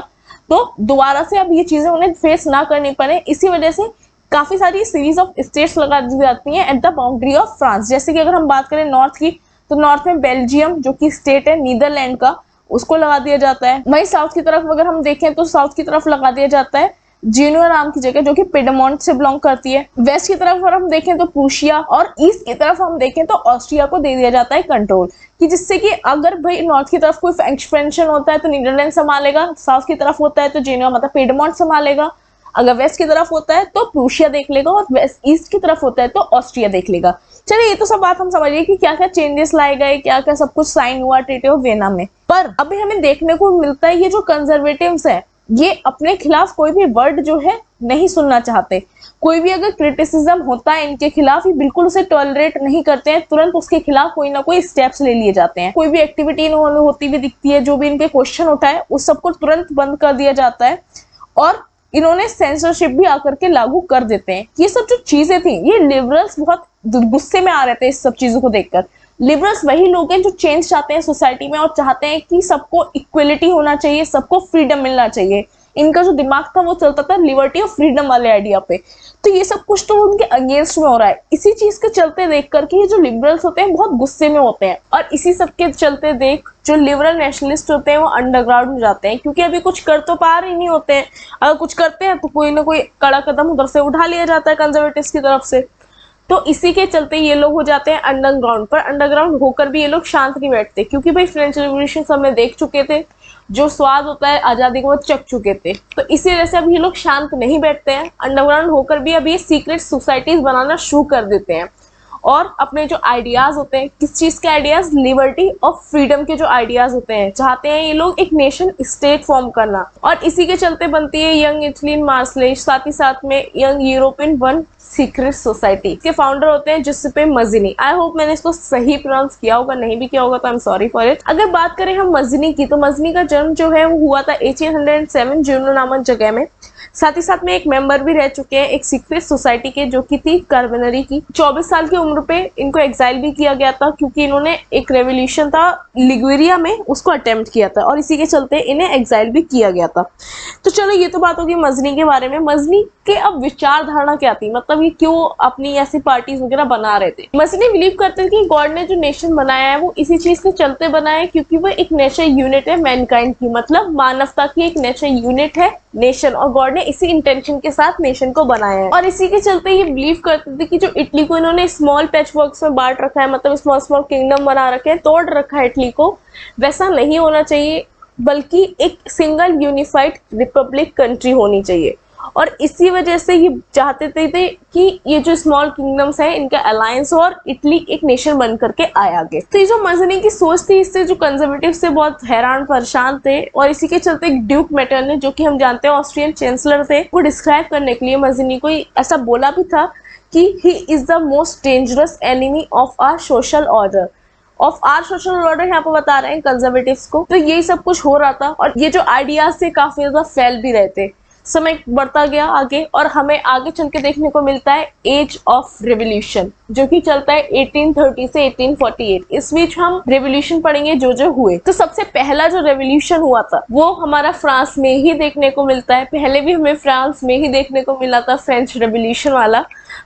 तो दोबारा से अब ये चीजें उन्हें फेस ना करनी पड़े। इसी वजह से काफी सारी सीरीज ऑफ स्टेट्स लगा दी जाती हैं at the boundary of France. जैसे कि अगर हम बात करें नॉर्थ की, तो नॉर्थ में बेल्जियम जो कि स्टेट है नीदरलैंड का, उसको लगा दिया जाता है। वहीं साउथ की तरफ अगर हम देखें तो साउथ की तरफ लगा दिया जाता है जेनुआ नाम की जगह जो कि पिडमोंट से बिलोंग करती है। वेस्ट की तरफ अगर हम देखें तो प्रूशिया, और ईस्ट की तरफ हम देखें तो ऑस्ट्रिया को दे दिया जाता है कंट्रोल, कि जिससे कि अगर भाई नॉर्थ की तरफ कोई एक्सपेंशन होता है तो नीदरलैंड संभालेगा, साउथ की तरफ होता है तो जेनुआ मतलब पिडमोंट संभालेगा, अगर वेस्ट की तरफ होता है तो प्रूशिया देख लेगा, और वेस्ट ईस्ट की तरफ होता है तो ऑस्ट्रिया देख लेगा। चलिए ये तो सब बात हम समझिए कि क्या क्या चेंजेस लाए गए, क्या क्या सब कुछ साइन हुआ ट्रीटी ऑफ वेना में। पर अभी हमें देखने को मिलता है ये जो कंजर्वेटिव्स हैं ये अपने खिलाफ कोई भी वर्ड जो है नहीं सुनना चाहते। कोई भी अगर क्रिटिसिज्म होता है इनके खिलाफ, ये बिल्कुल उसे टॉलरेट नहीं करते हैं, तुरंत उसके खिलाफ कोई ना कोई स्टेप्स ले लिए जाते हैं। कोई भी एक्टिविटी इन्होंने होती हुई दिखती है, जो भी इनके क्वेश्चन उठाए उस सबको तुरंत बंद कर दिया जाता है, और इन्होंने सेंसरशिप भी आकर के लागू कर देते हैं। ये सब जो चीजें थी, ये लिबरल्स बहुत गुस्से में आ रहे थे इस सब चीजों को देखकर। लिबरल्स वही लोग हैं जो चेंज चाहते हैं सोसाइटी में और चाहते हैं कि सबको इक्वलिटी होना चाहिए, सबको फ्रीडम मिलना चाहिए। इनका जो दिमाग था वो चलता था लिबर्टी और फ्रीडम वाले आइडिया पे। तो ये सब कुछ तो उनके अगेंस्ट में हो रहा है। इसी चीज के चलते देख करके ये जो लिबरल्स होते हैं बहुत गुस्से में होते हैं, और इसी सब के चलते देख जो लिबरल नेशनलिस्ट होते हैं वो अंडरग्राउंड में जाते हैं, क्योंकि अभी कुछ कर तो पा रहे नहीं होते हैं। अगर कुछ करते हैं तो कोई ना कोई कड़ा कदम उधर से उठा लिया जाता है कंजर्वेटिव्स की तरफ से। तो इसी के चलते ये लोग हो जाते हैं अंडरग्राउंड पर। अंडरग्राउंड होकर भी ये लोग शांत नहीं बैठते, क्योंकि भाई फ्रेंच रेवोल्यूशन सब में देख चुके थे, जो स्वाद होता है आजादी को वो चख चुके थे। तो इसी वजह से अब ये लोग शांत नहीं बैठते हैं, अंडरग्राउंड होकर भी अब ये सीक्रेट सोसाइटीज बनाना शुरू कर देते हैं, और अपने जो आइडियाज होते हैं, किस चीज के आइडियाज, लिबर्टी और फ्रीडम के जो आइडियाज होते हैं, चाहते हैं ये लोग एक नेशन स्टेट फॉर्म करना। और इसी के चलते बनती है यंग इटलियन मार्सलेज, साथ ही साथ में young European one secret society. इसके फाउंडर होते हैं जुसेप्पे मज़िनी। आई होप मैंने इसको सही प्रोनाउंस किया होगा, नहीं भी किया होगा तो I am sorry for it. अगर बात करें हम मज़िनी की, तो मज़िनी का जन्म जो है वो हुआ था 1807 जूनो नामक जगह में, साथ ही साथ में एक मेंबर भी रह चुके हैं एक सीक्रेट सोसाइटी के, जो कि थी कार्बनरी की। 24 साल की उम्र पे इनको एग्जाइल भी किया गया था, क्योंकि इन्होंने एक रेवोल्यूशन था लिगुरिया में, उसको अटेम्प्ट किया था और इसी के चलते इन्हें एग्जाइल भी किया गया था। तो चलो ये तो बात होगी मजनी के बारे में। मजनी के अब विचारधारा क्या थी, मतलब ये क्यों अपनी ऐसी पार्टीज वगैरह बना रहे थे। मजनी बिलीव करते थे कि गॉड ने जो नेशन बनाया है वो इसी चीज के चलते बनाया है, क्योंकि वो एक नेचर यूनिट है मैनकाइंड की, मतलब मानवता की एक नेचर यूनिट है नेशन, और गॉड ने इसी इंटेंशन के साथ नेशन को बनाया है। और इसी के चलते ये बिलीव करते थे कि जो इटली को इन्होंने स्मॉल पैच वर्क्स में बांट रखा है, मतलब स्मॉल स्मॉल किंगडम बना रखे हैं, तोड़ रखा है इटली को, वैसा नहीं होना चाहिए, बल्कि एक सिंगल यूनिफाइड रिपब्लिक कंट्री होनी चाहिए। और इसी वजह से ये चाहते थे कि ये जो स्मॉल किंगडम्स हैं इनका अलायंस और इटली एक नेशन बन करके आए आगे। तो ये जो मजनी की सोच थी, इससे जो कंजर्वेटिव से बहुत हैरान परेशान थे, और इसी के चलते ड्यूक मेटरनिच, जो कि हम जानते हैं ऑस्ट्रियन चांसलर थे, वो डिस्क्राइब करने के लिए मजनी को ऐसा बोला भी था कि he is the most dangerous enemy of our social order. Of our social order यहाँ पे बता रहे हैं कंजर्वेटिव्स को। तो यही सब कुछ हो रहा था, और ये जो आइडियाज से काफी ज्यादा फैल भी रहे थे। समय बढ़ता गया आगे, और हमें आगे चल के देखने को मिलता है एज ऑफ रेवोल्यूशन, जो कि चलता है 1830 से 1848। इस बीच हम रेवोल्यूशन पढ़ेंगे जो हुए। तो सबसे पहला जो रेवोल्यूशन हुआ था वो हमारा फ्रांस में ही देखने को मिलता है। पहले भी हमें फ्रांस में ही देखने को मिला था, फ्रेंच रेवोल्यूशन वाला।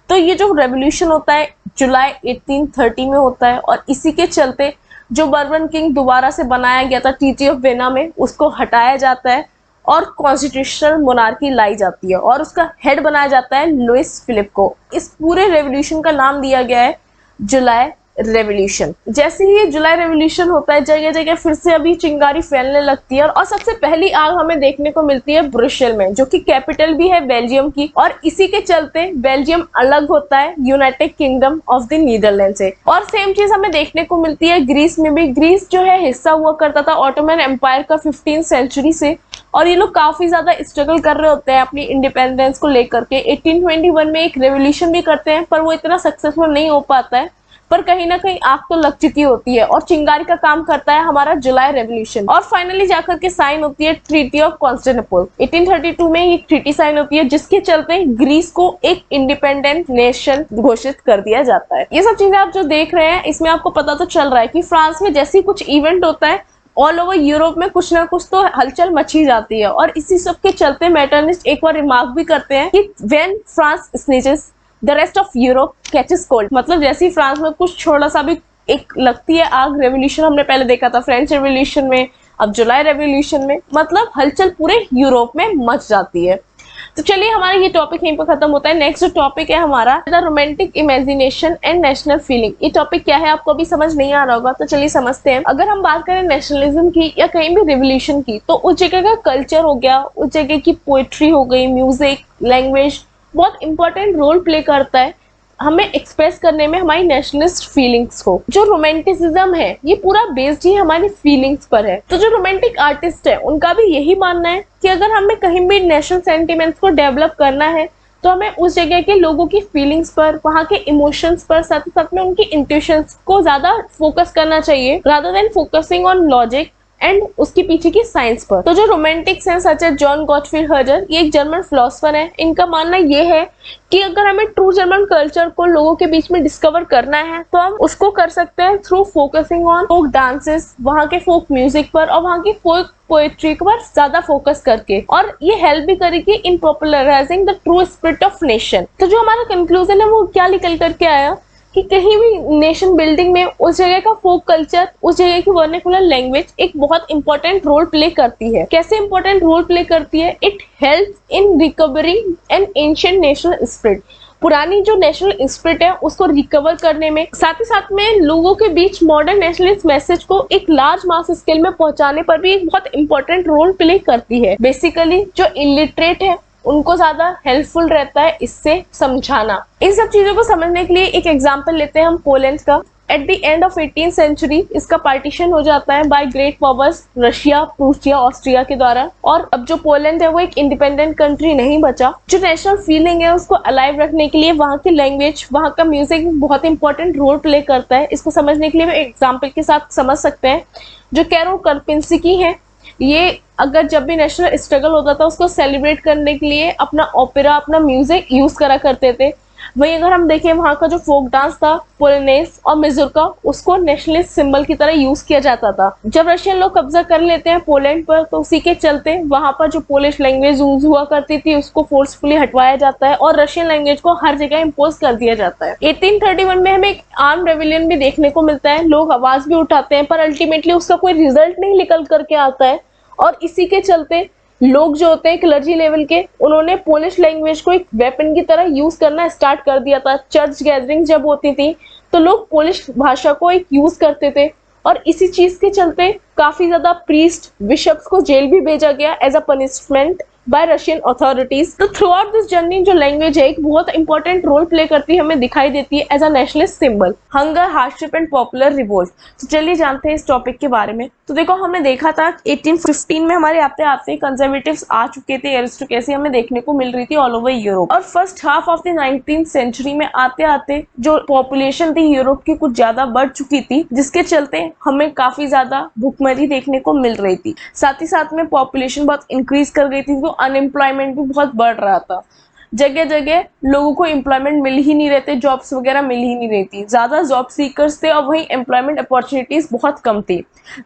तो ये जो रेवोल्यूशन होता है जुलाई 1830 में होता है, और इसी के चलते जो बर्बन किंग दोबारा से बनाया गया था ट्रीटी ऑफ वेना में, उसको हटाया जाता है और कॉन्स्टिट्यूशनल मोनार्की लाई जाती है, और उसका हेड बनाया जाता है लुइस फिलिप को। इस पूरे रेवोल्यूशन का नाम दिया गया है जुलाई रेवोल्यूशन। जैसे ही ये जुलाई रेवोल्यूशन होता है, जगह जगह फिर से अभी चिंगारी फैलने लगती है, और सबसे पहली आग हमें देखने को मिलती है ब्रुसेल में, जो कि कैपिटल भी है बेल्जियम की। और इसी के चलते बेल्जियम अलग होता है United Kingdom of the Netherlands से। और सेम चीज हमें देखने को मिलती है ग्रीस में भी। ग्रीस जो है हिस्सा हुआ करता था ऑटोमन एम्पायर का 15th सेंचुरी से, और ये लोग काफी ज्यादा स्ट्रगल कर रहे होते हैं अपनी इंडिपेंडेंस को लेकर के। 1821 में एक रेवोल्यूशन भी करते हैं, पर वो इतना सक्सेसफुल नहीं हो पाता है, पर कहीं ना कहीं आग तो लग चुकी होती है, और चिंगारी का काम करता है हमारा जुलाई रेवोल्यूशन। और फाइनली जाकर के साइन होती है ट्रीटी ऑफ कॉन्स्टेंटिनोपल। 1832 में ये ट्रीटी साइन होती है, जिसके चलते ग्रीस को एक इंडिपेंडेंट नेशन घोषित कर दिया जाता है। ये सब चीजें आप जो देख रहे हैं, इसमें आपको पता तो चल रहा है कि फ्रांस में जैसे कुछ इवेंट होता है, ऑल ओवर यूरोप में कुछ ना कुछ तो हलचल मची जाती है। और इसी सब के चलते मेटरनिच एक बार रिमार्क भी करते हैं कि when France sneezes the rest of Europe catches cold, मतलब जैसे ही फ्रांस में कुछ छोटा सा भी एक लगती है आग, रेवोल्यूशन हमने पहले देखा था फ्रेंच रेवोल्यूशन में, अब जुलाई रेवोल्यूशन में, मतलब हलचल पूरे यूरोप में मच जाती है। तो चलिए हमारा ये टॉपिक यहीं पर खत्म होता है। नेक्स्ट जो टॉपिक है हमारा the romantic imagination and national feeling. ये टॉपिक क्या है आपको अभी समझ नहीं आ रहा होगा, तो चलिए समझते हैं। अगर हम बात करें नेशनलिज्म की या कहीं भी रिवोल्यूशन की, तो उस जगह का कल्चर हो गया, उस जगह की पोएट्री हो गई, म्यूजिक, लैंग्वेज बहुत इंपॉर्टेंट रोल प्ले करता है हमें एक्सप्रेस करने में हमारी नेशनलिस्ट फीलिंग्स को। जो रोमांटिसिज्म है ये पूरा बेस्ड ही हमारी फीलिंग्स पर है। तो जो रोमांटिक आर्टिस्ट है उनका भी यही मानना है कि अगर हमें कहीं भी नेशनल सेंटिमेंट्स को डेवलप करना है, तो हमें उस जगह के लोगों की फीलिंग्स पर, वहाँ के इमोशंस पर, साथ ही साथ में उनकी इंट्यूशंस को ज्यादा फोकस करना चाहिए, rather than focusing on logic and उसके पीछे की साइंस पर। तो जो रोमांटिक्स हैं सच है जॉन गॉटफ्रीड हर्डर, ये एक जर्मन फिलोसफर है। इनका मानना ये है कि अगर हमें ट्रू जर्मन कल्चर को लोगों के बीच में डिस्कवर करना है, तो हम उसको कर सकते हैं through focusing on folk dances, वहाँ के फोक म्यूजिक पर, और वहाँ की फोक पोएट्री पर ज्यादा फोकस करके, और ये हेल्प भी करेगी in popularising the true spirit of nation. तो जो हमारा कंक्लूजन है वो क्या निकल करके आया कि कहीं भी नेशन बिल्डिंग में उस जगह का फोक कल्चर, उस जगह की वर्नाक्युलर लैंग्वेज एक बहुत इंपॉर्टेंट रोल प्ले करती है। कैसे इंपॉर्टेंट रोल प्ले करती है? It helps in recovering N ancient national spirit. पुरानी जो नेशनल स्पिरिट है उसको रिकवर करने में, साथ ही साथ में लोगों के बीच मॉडर्न नेशनलिस्ट मैसेज को एक लार्ज मास स्केल में पहुंचाने पर भी एक बहुत इंपॉर्टेंट रोल प्ले करती है। बेसिकली जो इलिटरेट है उनको ज्यादा हेल्पफुल रहता है इससे समझाना। इन सब चीजों को समझने के लिए एक एग्जांपल लेते हैं हम पोलैंड का। At the end of 18th century इसका पार्टीशन हो जाता है by great powers Russia, Prussia, Austria के द्वारा, और अब जो पोलैंड है वो एक इंडिपेंडेंट कंट्री नहीं बचा। जो नेशनल फीलिंग है उसको अलाइव रखने के लिए वहाँ की लैंग्वेज, वहाँ का म्यूजिक बहुत इंपॉर्टेंट रोल प्ले करता है। इसको समझने के लिए एग्जाम्पल के साथ समझ सकते हैं। जो कैरोल कर्पिंस्की है, ये अगर जब भी नेशनल स्ट्रगल होता था उसको सेलिब्रेट करने के लिए अपना ओपेरा, अपना म्यूजिक यूज करा करते थे। वहीं अगर हम देखें वहाँ का जो फोक डांस था पोलनेस और मिजुरका, उसको नेशनलिस्ट सिंबल की तरह यूज किया जाता था। जब रशियन लोग कब्जा कर लेते हैं पोलैंड पर, तो उसी के चलते वहां पर जो पोलिश लैंग्वेज यूज हुआ करती थी उसको फोर्सफुली हटवाया जाता है और रशियन लैंग्वेज को हर जगह इम्पोज कर दिया जाता है। 1831 में हमें एक आर्म रेविलियन भी देखने को मिलता है, लोग आवाज भी उठाते हैं, पर अल्टीमेटली उसका कोई रिजल्ट नहीं निकल करके आता है। और इसी के चलते लोग जो होते हैं क्लर्जी लेवल के, उन्होंने पोलिश लैंग्वेज को एक वेपन की तरह यूज करना स्टार्ट कर दिया था। चर्च गैदरिंग जब होती थी तो लोग पोलिश भाषा को एक यूज करते थे और इसी चीज के चलते काफी ज्यादा प्रीस्ट बिशप्स को जेल भी भेजा गया as a punishment by Russian authorities. तो थ्रू आउट दिस जर्नी जो लैंग्वेज है एक बहुत इंपॉर्टेंट रोल प्ले करती है, हमें दिखाई देती है as a nationalist symbol. Hunger, hardship and popular revolt. तो चलिए जानते हैं इस टॉपिक के बारे में। तो देखो हमने देखा था 1815 में हमारे आते आते कंजर्वेटिव्स आ चुके थे, एरिस्टोक्रेसी हमें देखने को मिल रही थी ऑल ओवर यूरोप। और first half of the 19th century में आते आते जो पॉपुलेशन थी यूरोप की कुछ ज्यादा बढ़ चुकी थी, जिसके चलते हमें काफी ज्यादा भुखमरी देखने को मिल रही थी। साथ ही साथ में पॉपुलेशन बहुत इंक्रीज कर गई थी, तो अनएम्प्लॉयमेंट भी बहुत बढ़ रहा था। जगह जगह लोगों को एम्प्लॉयमेंट मिल ही नहीं रहे थे, जॉब्स वगैरह मिल ही नहीं रही थी, ज्यादा जॉब सीकर्स थे और वहीं एम्प्लॉयमेंट अपॉर्चुनिटीज बहुत कम थी।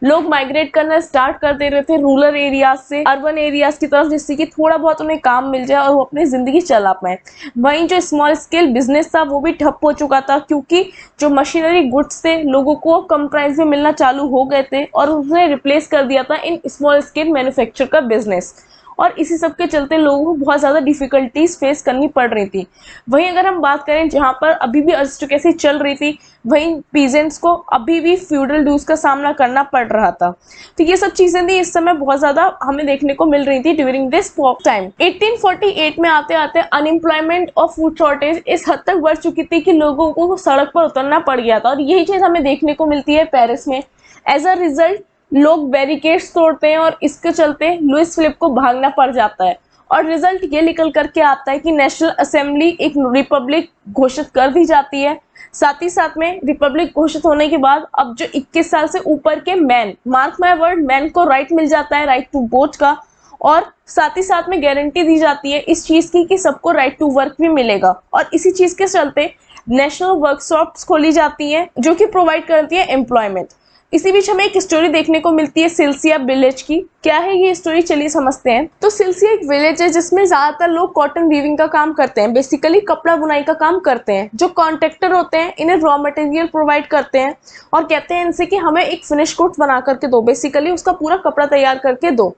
लोग माइग्रेट करना स्टार्ट कर दे रहे थे रूरल एरियाज से अर्बन एरियाज की तरफ, जिससे कि थोड़ा बहुत उन्हें काम मिल जाए और वो अपनी जिंदगी चला पाए। वहीं जो स्मॉल स्केल बिजनेस था वो भी ठप हो चुका था, क्योंकि जो मशीनरी गुड्स थे लोगों को कम प्राइस में मिलना चालू हो गए थे और उसने रिप्लेस कर दिया था इन स्मॉल स्केल मैन्युफैक्चर का बिजनेस। और इसी सब के चलते लोगों को बहुत ज़्यादा डिफिकल्टीज फेस करनी पड़ रही थी। वहीं अगर हम बात करें जहाँ पर अभी भी अरिस्टोक्रेसी चल रही थी, वहीं पीजेंट्स को अभी भी फ्यूडल ड्यूज का सामना करना पड़ रहा था। तो ये सब चीज़ें थी इस समय बहुत ज़्यादा हमें देखने को मिल रही थी ड्यूरिंग दिस टाइम। 1848 में आते आते अनएम्प्लॉयमेंट और फूड शॉर्टेज इस हद तक बढ़ चुकी थी कि लोगों को सड़क पर उतरना पड़ गया था। और यही चीज़ हमें देखने को मिलती है पेरिस में। एज अ रिजल्ट लोग बैरिकेड्स तोड़ते हैं और इसके चलते लुइस फिलिप को भागना पड़ जाता है और रिजल्ट ये निकल करके आता है कि नेशनल असेंबली एक रिपब्लिक घोषित कर दी जाती है। साथ ही साथ में रिपब्लिक घोषित होने के बाद अब जो 21 साल से ऊपर के man, mark my word, man को राइट मिल जाता है राइट टू वोट का, और साथ ही साथ में गारंटी दी जाती है इस चीज की कि सबको राइट टू वर्क भी मिलेगा। और इसी चीज के चलते नेशनल वर्कशॉप्स खोली जाती हैं जो कि प्रोवाइड करती है एम्प्लॉयमेंट। इसी बीच हमें एक स्टोरी देखने को मिलती है सिल्सिया विलेज की। क्या है ये स्टोरी, चलिए समझते हैं। तो सिल्सिया एक विलेज है जिसमें ज्यादातर लोग कॉटन वीविंग का काम करते हैं, बेसिकली कपड़ा बुनाई का काम करते हैं। जो कॉन्ट्रैक्टर होते हैं इन्हें रॉ मटेरियल प्रोवाइड करते हैं और कहते हैं इनसे कि हमें एक फिनिश कोट बना करके दो, बेसिकली उसका पूरा कपड़ा तैयार करके दो।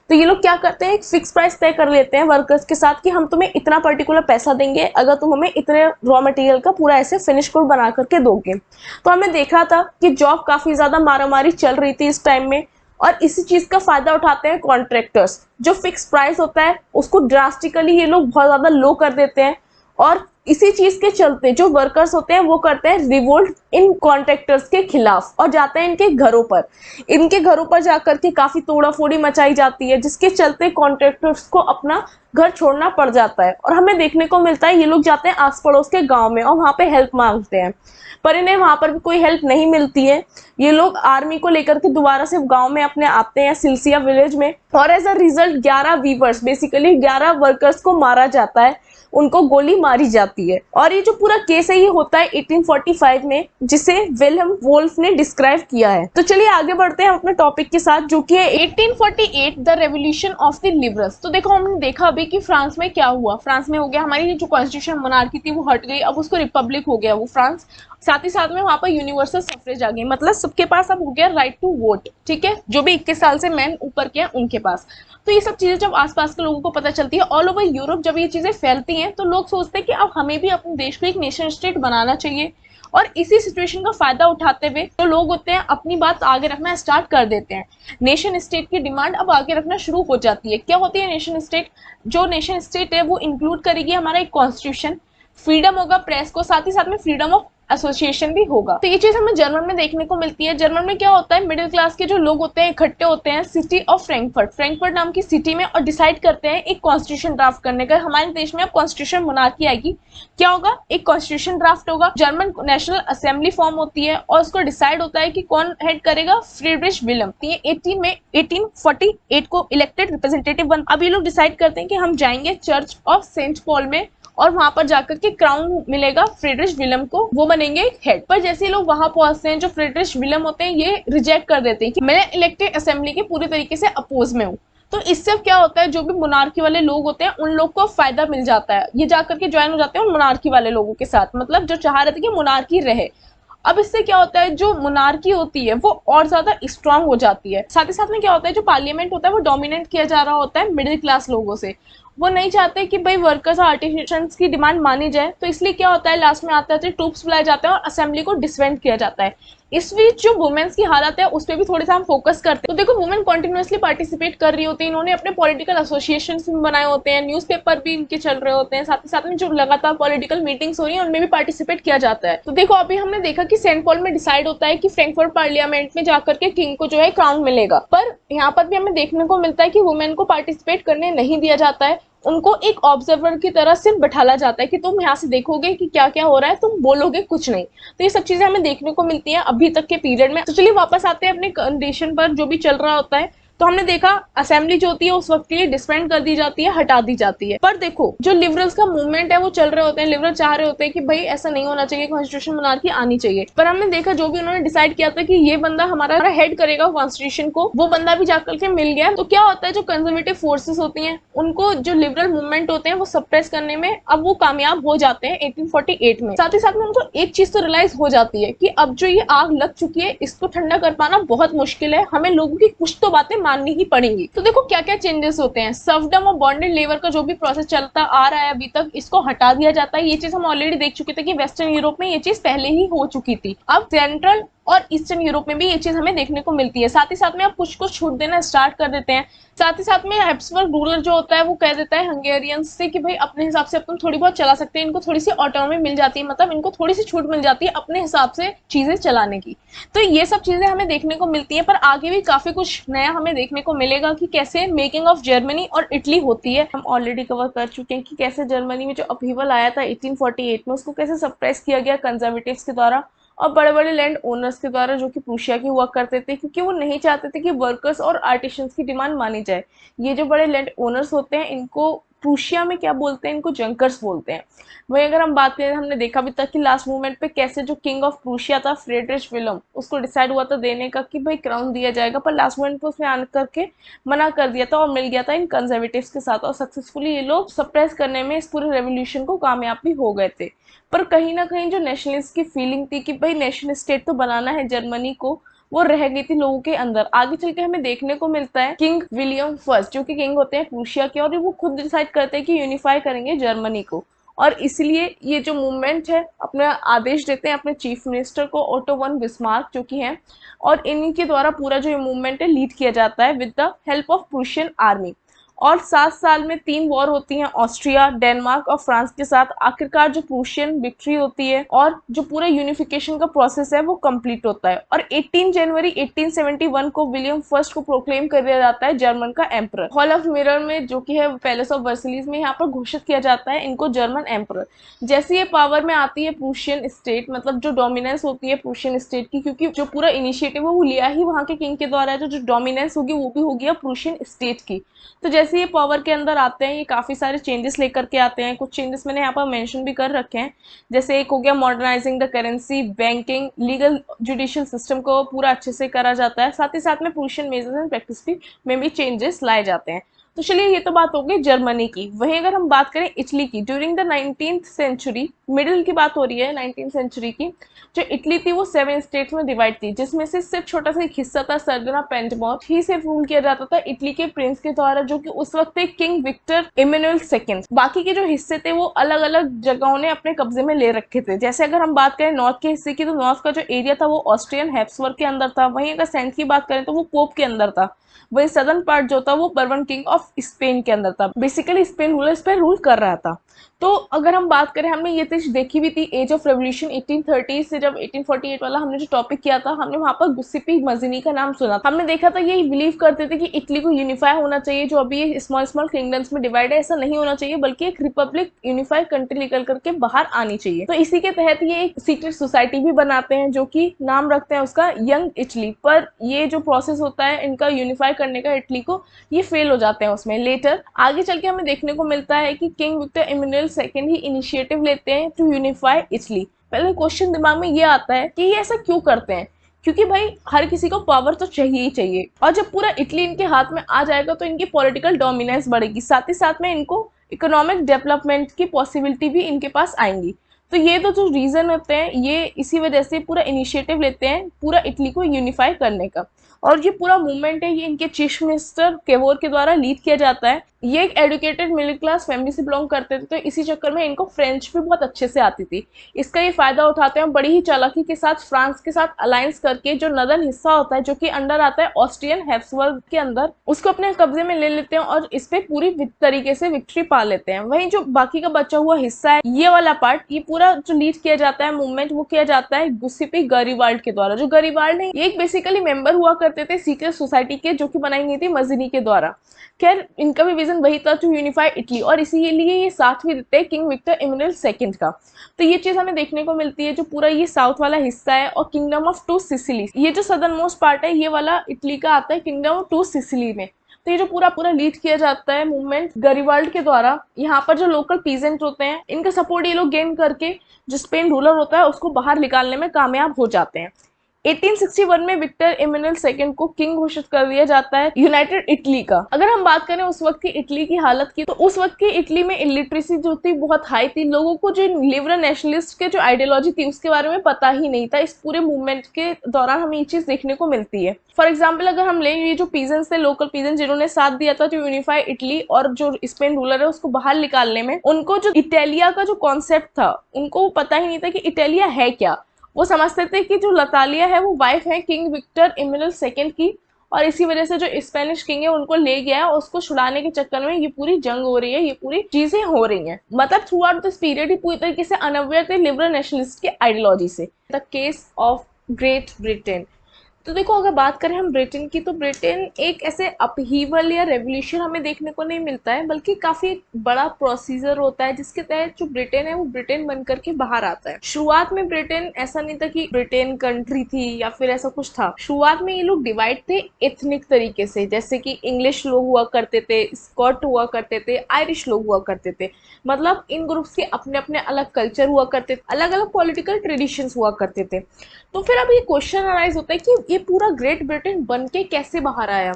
तो ये लोग क्या करते हैं, एक फिक्स प्राइस तय कर लेते हैं वर्कर्स के साथ कि हम तुम्हें इतना पर्टिकुलर पैसा देंगे अगर तुम हमें इतने रॉ मटेरियल का पूरा ऐसे फिनिश कोट बना करके दोगे। तो हमने देखा था कि जॉब काफी ज्यादा मारामारी चल रही थी इस टाइम में, और इसी चीज का फायदा उठाते हैं कॉन्ट्रैक्टर्स। जो फिक्स प्राइस होता है उसको ड्रास्टिकली ये लोग बहुत ज्यादा लो कर देते हैं और इसी चीज के चलते जो वर्कर्स होते हैं वो करते हैं रिवोल्ट इन कॉन्ट्रैक्टर्स के खिलाफ और जाते हैं इनके घरों पर। इनके घरों पर जाकर के काफी तोड़ाफोड़ी मचाई जाती है, जिसके चलते कॉन्ट्रैक्टर्स को अपना घर छोड़ना पड़ जाता है। और हमें देखने को मिलता है ये लोग जाते हैं आस पड़ोस के गांव में और वहां पे हेल्प मांगते हैं, पर इन्हें वहां पर भी कोई हेल्प नहीं मिलती है। ये लोग आर्मी को लेकर के दोबारा से गांव में अपने आते हैं सिल्सिया विलेज में, और as a result 11 weavers, basically 11 workers को मारा जाता है, उनको गोली मारी जाती है। और ये जो पूरा केस है ये होता है 1845 में, जिसे विलियम वोल्फ ने डिस्क्राइब किया है। तो चलिए आगे बढ़ते हैं अपने टॉपिक के साथ, जो कि है 1848 the revolution of the liberals. तो देखो हमने देखा अभी कि फ्रांस में क्या हुआ। फ्रांस में हो गया हमारी जो कॉन्स्टिट्यूशन मोनार्की थी वो हट गई, अब उसको रिपब्लिक हो गया वो फ्रांस। साथ ही साथ में वहां पर यूनिवर्सल सफरेज आ गई, मतलब सबके पास अब हो गया राइट टू वोट, ठीक है, जो भी 21 साल से मैन ऊपर के हैं उनके पास। तो ये सब चीजें जब आसपास के लोगों को पता चलती है ऑल ओवर यूरोप, जब ये चीजें फैलती हैं तो लोग सोचते हैं कि अब हमें भी अपने देश को एक नेशन स्टेट बनाना चाहिए। और इसी सिचुएशन का फायदा उठाते हुए जो लोग होते हैं अपनी बात आगे रखना स्टार्ट कर देते हैं। नेशन स्टेट की डिमांड अब आगे रखना शुरू हो जाती है। क्या होती है नेशन स्टेट? जो नेशन स्टेट है वो इंक्लूड करेगी हमारा एक कॉन्स्टिट्यूशन, फ्रीडम होगा प्रेस को, साथ ही साथ में फ्रीडम ऑफ एसोसिएशन भी होगा। तो ये चीज हमें जर्मन में देखने को मिलती है। जर्मन में क्या होता है, मिडिल क्लास के जो लोग होते हैं इकट्ठे होते हैं सिटी ऑफ फ्रैंकफर्ट नाम की सिटी में और डिसाइड करते हैं एक कॉन्स्टिट्यूशन ड्राफ्ट करने का। हमारे देश में अब कॉन्स्टिट्यूशन मोनार्की आएगी, क्या होगा, एक कॉन्स्टिट्यूशन ड्राफ्ट होगा, जर्मन नेशनल असेंबली फॉर्म होती है और उसको डिसाइड होता है कि कौन हेड करेगा, फ्रीडरिश विलियम। 1848 को इलेक्टेड रिप्रेजेंटेटिव बन। अब ये लोग डिसाइड करते हैं कि हम जाएंगे चर्च ऑफ सेंट पॉल में और वहां पर जाकर के क्राउन मिलेगा फ्रीडरिश विलियम को, वो बनेंगे हेड। पर जैसे लोग वहां पहुंचते हैं, जो फ्रीडरिश विलियम होते हैं ये रिजेक्ट कर देते हैं कि मैं इलेक्टेड असेंबली के पूरी तरीके से अपोज में हूँ। तो इससे क्या होता है, जो भी मोनार्की वाले लोग होते हैं उन लोग को फायदा मिल जाता है, ये जाकर के ज्वाइन हो जाते हैं मोनार्की वाले लोगों के साथ, मतलब जो चाह रहे थे कि मोनार्की रहे। अब इससे क्या होता है, जो मोनार्की होती है वो और ज्यादा स्ट्रांग हो जाती है। साथ ही साथ में क्या होता है, जो पार्लियामेंट होता है वो डोमिनेट किया जा रहा होता है मिडिल क्लास लोगों से। वो नहीं चाहते कि भाई वर्कर्स और आर्टिफिशियंस की डिमांड मानी जाए, तो इसलिए क्या होता है, लास्ट में आते आते ट्रूप्स बुलाए जाते हैं और असेंबली को डिसबैंड किया जाता है। इस बीच जो वुमेन्स की हालत है उस पर भी थोड़े सा हम फोकस करते हैं। तो देखो, वुमेन कॉन्टिन्यूसली पार्टिसिपेट कर रही होती है, इन्होंने अपने पॉलिटिकल एसोसिएशन बनाए होते हैं, न्यूज़पेपर भी इनके चल रहे होते हैं, साथ ही साथ में जो लगातार पॉलिटिकल मीटिंग्स हो रही है उनमें भी पार्टिसिपेट किया जाता है। तो देखो, अभी हमने देखा कि सेंट पॉल में डिसाइड होता है कि फ्रैंकफर्ट पार्लियामेंट में जाकर के किंग को जो है क्राउन मिलेगा। पर यहाँ पर भी हमें देखने को मिलता है कि वुमेन को पार्टिसिपेट करने नहीं दिया जाता है, उनको एक ऑब्जर्वर की तरह सिर्फ बैठाला जाता है कि तुम यहाँ से देखोगे कि क्या क्या हो रहा है, तुम बोलोगे कुछ नहीं। तो ये सब चीजें हमें देखने को मिलती हैं अभी तक के पीरियड में। तो चलिए वापस आते हैं अपने कंडीशन पर, जो भी चल रहा होता है। तो हमने देखा असेंबली जो होती है उस वक्त के लिए डिसबैंड कर दी जाती है, हटा दी जाती है। पर देखो, जो लिबरल्स का मूवमेंट है वो चल रहे होते हैं, लिबरल चाह रहे होते हैं कि भाई ऐसा नहीं होना चाहिए, कॉन्स्टिट्यूशन मोनार्की आनी चाहिए। पर हमने देखा जो भी उन्होंने डिसाइड किया था कि ये बंदा हमारा हेड करेगा कॉन्स्टिट्यूशन को, वो बंदा भी जाकर के मिल गया। तो क्या होता है, जो कंजर्वेटिव फोर्सेस होती हैं उनको जो लिबरल मूवमेंट होते हैं वो सप्रेस करने में अब वो कामयाब हो जाते हैं 1848 में। साथ ही साथ में उनको एक चीज तो रियलाइज हो जाती है कि अब जो ये आग लग चुकी है इसको ठंडा कर पाना बहुत मुश्किल है, हमें लोगों की कुछ तो बातें माननी ही पड़ेंगी। तो देखो क्या क्या चेंजेस होते हैं। सर्वडम और बॉन्डेड लेबर का जो भी प्रोसेस चलता आ रहा है अभी तक, इसको हटा दिया जाता है। ये चीज हम ऑलरेडी देख चुके थे कि वेस्टर्न यूरोप में ये चीज पहले ही हो चुकी थी। अब सेंट्रल और ईस्टर्न यूरोप में भी ये चीज हमें देखने को मिलती है। साथ ही साथ में अब कुछ कुछ छूट देना स्टार्ट कर देते हैं। साथ ही साथ में हैब्सबर्ग रूलर जो होता है वो कह देता है हंगेरियंस से कि भाई अपने हिसाब से अपन थोड़ी बहुत चला सकते हैं, इनको थोड़ी सी ऑटोनॉमी मिल जाती है, मतलब इनको थोड़ी सी छूट मिल जाती है अपने हिसाब से चीजें चलाने की। तो ये सब चीजें हमें देखने को मिलती है। पर आगे भी काफी कुछ नया हमें देखने को मिलेगा कि कैसे मेकिंग ऑफ जर्मनी और इटली होती है। हम ऑलरेडी कवर कर चुके हैं कि कैसे जर्मनी में जो अपहीवल आया था 1848 में उसको कैसे सप्रेस किया गया कंजर्वेटिव्स के द्वारा और बड़े बड़े लैंड ओनर्स के द्वारा, जो कि प्रूशिया के हुआ करते थे, क्योंकि वो नहीं चाहते थे कि वर्कर्स और आर्टिशंस की डिमांड मानी जाए। ये जो बड़े लैंड ओनर्स होते हैं इनको प्रूशिया में क्या बोलते हैं, इनको जंकर्स बोलते हैं। वहीं अगर हम बात करें, हमने देखा अभी तक कि लास्ट मूवमेंट पे कैसे जो किंग ऑफ प्रूशिया था फ्रेडरिश विलियम, उसको डिसाइड हुआ था देने का कि भाई क्राउन दिया जाएगा, पर लास्ट मूवमेंट पे उसने आने करके मना कर दिया था और मिल गया था इन कंजर्वेटिव्स के साथ और सक्सेसफुली ये लोग सप्रेस करने में इस पूरे रेवोल्यूशन को कामयाब भी हो गए थे। पर कहीं ना कहीं जो नेशनलिस्ट की फीलिंग थी कि भाई नेशनल स्टेट तो बनाना है जर्मनी को, वो रह गई थी लोगों के अंदर। आगे चल के हमें देखने को मिलता है किंग विलियम फर्स्ट, जो कि किंग होते हैं प्रूशिया के, और वो खुद डिसाइड करते हैं कि यूनिफाई करेंगे जर्मनी को। और इसलिए ये जो मूवमेंट है अपना आदेश देते हैं अपने चीफ मिनिस्टर को, ओटो वन बिस्मार्क जो कि हैं, और इन्हीं के द्वारा पूरा जो ये मूवमेंट है लीड किया जाता है with the help of Prussian army. और 7 साल में 3 वॉर होती हैं ऑस्ट्रिया, डेनमार्क और फ्रांस के साथ। आखिरकार जो प्रूशियन विक्ट्री होती है और जो पूरा यूनिफिकेशन का प्रोसेस है वो कंप्लीट होता है। और 18 जनवरी 1871 को विलियम फर्स्ट को प्रोक्लेम कर दिया जाता है जर्मन का एम्परर। हॉल ऑफ मिरर में, जो कि है पैलेस ऑफ वर्सलीज में, यहाँ पर घोषित किया जाता है इनको जर्मन एम्परर। जैसे ये पावर में आती है प्रूशियन स्टेट, मतलब जो डोमिनेंस होती है प्रूशियन स्टेट की, क्योंकि जो पूरा इनिशिएटिव है वो लिया ही वहाँ के किंग के द्वारा है, जो डोमिनेंस होगी वो भी होगी प्रूशियन स्टेट की। तो जैसे ये पावर के अंदर आते हैं ये काफ़ी सारे चेंजेस लेकर के आते हैं। कुछ चेंजेस मैंने यहाँ पर मेंशन भी कर रखे हैं, जैसे एक हो गया modernising the currency, banking, legal judicial system को पूरा अच्छे से करा जाता है। साथ ही साथ में प्रूशियन मेजर्स एंड प्रैक्टिस में भी चेंजेस लाए जाते हैं। तो चलिए ये तो बात हो गई जर्मनी की। वहीं अगर हम बात करें इटली की, during the 19th century, middle की बात हो रही है 19th सेंचुरी की, जो इटली थी वो 7 स्टेट्स में डिवाइड थी, जिसमें से सिर्फ छोटा सा एक हिस्सा था सर्दिना पेंटमोर ही से रूल किया जाता था इटली के प्रिंस के द्वारा, जो कि उस वक्त थे किंग विक्टर इमैनुअल II। बाकी के जो हिस्से थे वो अलग अलग जगहों ने अपने कब्जे में ले रखे थे। जैसे अगर हम बात करें नॉर्थ के हिस्से की, तो नॉर्थ का जो एरिया था वो ऑस्ट्रियन हैब्सबर्ग के अंदर था। वहीं अगर सेंट की बात करें तो वो पोप के अंदर था। वही सदर्न पार्ट जो था वो bourbon king of of Spain के अंदर था। बेसिकली स्पेन रूलर इस पर रूल कर रहा था। तो अगर हम बात करें, हमने ये चीज देखी भी थी एज ऑफ रेवोल्यूशन 1830 से, जब 1848 वाला हमने जो टॉपिक किया था, हमने वहां पर गुस्सिपी मजीनी का नाम सुना। हमने देखा था ये बिलीव करते थे कि इटली को यूनिफाई होना चाहिए, जो अभी ये स्मॉल स्मॉल किंगडम्स में डिवाइड है ऐसा नहीं होना चाहिए, बल्कि एक रिपब्लिक यूनिफाइड कंट्री निकल करके बाहर आनी चाहिए। तो इसी के तहत ये एक सीक्रेट सोसाइटी भी बनाते हैं, जो कि नाम रखते हैं उसका यंग इटली। पर ये जो प्रोसेस होता है इनका यूनिफाई करने का इटली को, ये फेल हो जाते हैं उसमें। लेटर आगे चल के हमें देखने को मिलता है कि किंग विक्टर इमैनुअल सेकंड ही इनिशिएटिव लेते हैं टू यूनिफाई इटली। पहले क्वेश्चन दिमाग में ये आता है कि ये ऐसा क्यों करते हैं, क्योंकि भाई हर किसी को पावर तो चाहिए ही चाहिए, और जब पूरा इटली इनके हाथ में आ जाएगा तो इनकी पॉलिटिकल डोमिनेंस बढ़ेगी, साथ ही साथ में इनको इकोनॉमिक डेवलपमेंट की पॉसिबिलिटी भी इनके पास आएंगी। तो ये तो जो रीजन होते हैं, ये इसी वजह से पूरा इनिशिएटिव लेते हैं पूरा इटली को यूनिफाई करने का। और ये पूरा मूवमेंट है, ये इनके चीफ मिनिस्टर केवोर के द्वारा लीड किया जाता है। ये एक एडुकेटेड मिडिल क्लास फैमिली से बिलोंग करते थे, तो इसी चक्कर में इनको फ्रेंच भी बहुत अच्छे से आती थी। इसका ये फायदा उठाते हैं, बड़ी ही चालाकी के साथ फ्रांस के साथ अलायंस करके जो नदर्न हिस्सा होता है, जो कि अंडर आता है ऑस्ट्रियन हैब्सबर्ग के अंदर, उसको अपने कब्जे में ले लेते हैं और इस पे पूरी तरीके से विक्ट्री पा लेते हैं। वहीं जो बाकी का बचा हुआ हिस्सा है, ये वाला पार्ट, ये पूरा जो लीड किया जाता है मूवमेंट, वो किया जाता है गुस्सिपी गरीवाल्ड के द्वारा। जो गरीवाल्ड है, ये एक बेसिकली मेंबर हुआ करते थे सीक्रेट सोसाइटी के, जो कि बनाई गई थी मजीनी के द्वारा। खैर इनका भी विजन वही था, टू यूनिफाई इटली, और इसीलिए ये साथ भी देते हैं किंग विक्टर इमैनुअल सेकंड का। तो ये चीज हमें देखने को मिलती है, जो पूरा ये साउथ वाला हिस्सा है और किंगडम ऑफ टू सिसिली, ये जो सदर्न मोस्ट पार्ट है, ये वाला इटली का आता है किंगडम ऑफ टू सिसिली में। तो ये जो पूरा पूरा लीड किया जाता है मूवमेंट गरीवाल्ड के द्वारा। यहाँ पर जो लोकल पीजेंट होते हैं, इनका सपोर्ट ये लोग गेन करके जो स्पेन रूलर होता है उसको बाहर निकालने में कामयाब हो जाते हैं। 1861 में विक्टर इमैनुअल सेकंड को किंग घोषित कर दिया जाता है यूनाइटेड इटली का। अगर हम बात करें उस वक्त की इटली की हालत की, तो उस वक्त की इटली में इलिटरेसी जो थी बहुत हाई थी। लोगों को जो लिबरल नेशनलिस्ट के जो आइडियोलॉजी थी उसके बारे में पता ही नहीं था। इस पूरे मूवमेंट के दौरान हमें ये चीज देखने को मिलती है। फॉर एग्जाम्पल अगर हम लें, ये जो पीजेंट्स थे, लोकल पीजेंट, जिन्होंने साथ दिया था टू यूनिफाई इटली और जो स्पेन रूलर है उसको बाहर निकालने में, उनको जो इटालिया का जो कॉन्सेप्ट था, उनको पता ही नहीं था कि इटालिया है क्या। वो समझते थे कि जो लतालिया है वो वाइफ है किंग विक्टर इमैनुअल सेकंड की, और इसी वजह से जो स्पेनिश किंग है उनको ले गया है, और उसको छुड़ाने के चक्कर में ये पूरी जंग हो रही है, ये पूरी चीजें हो रही हैं। मतलब थ्रू आउट दिस पीरियड ही पूरी तरीके से अनअवेयर थे लिबरल नेशनलिस्ट के आइडियोलॉजी से। The case of great Britain. तो देखो, अगर बात करें हम ब्रिटेन की, तो ब्रिटेन एक ऐसे अपहीवल या रेवोल्यूशन हमें देखने को नहीं मिलता है, बल्कि काफी बड़ा प्रोसीजर होता है जिसके तहत जो ब्रिटेन है वो ब्रिटेन बन करके बाहर आता है। शुरुआत में ब्रिटेन ऐसा नहीं था कि ब्रिटेन कंट्री थी या फिर ऐसा कुछ था। शुरुआत में ये लोग डिवाइड थे एथनिक तरीके से, जैसे कि इंग्लिश लोग हुआ करते थे, स्कॉट हुआ करते थे, आयरिश लोग हुआ करते थे। मतलब इन ग्रुप्स के अपने अपने अलग कल्चर हुआ करते थे, अलग अलग पॉलिटिकल ट्रेडिशंस हुआ करते थे। तो फिर अब ये क्वेश्चन अराइज होता है कि ये पूरा ग्रेट ब्रिटेन बन के कैसे बाहर आया।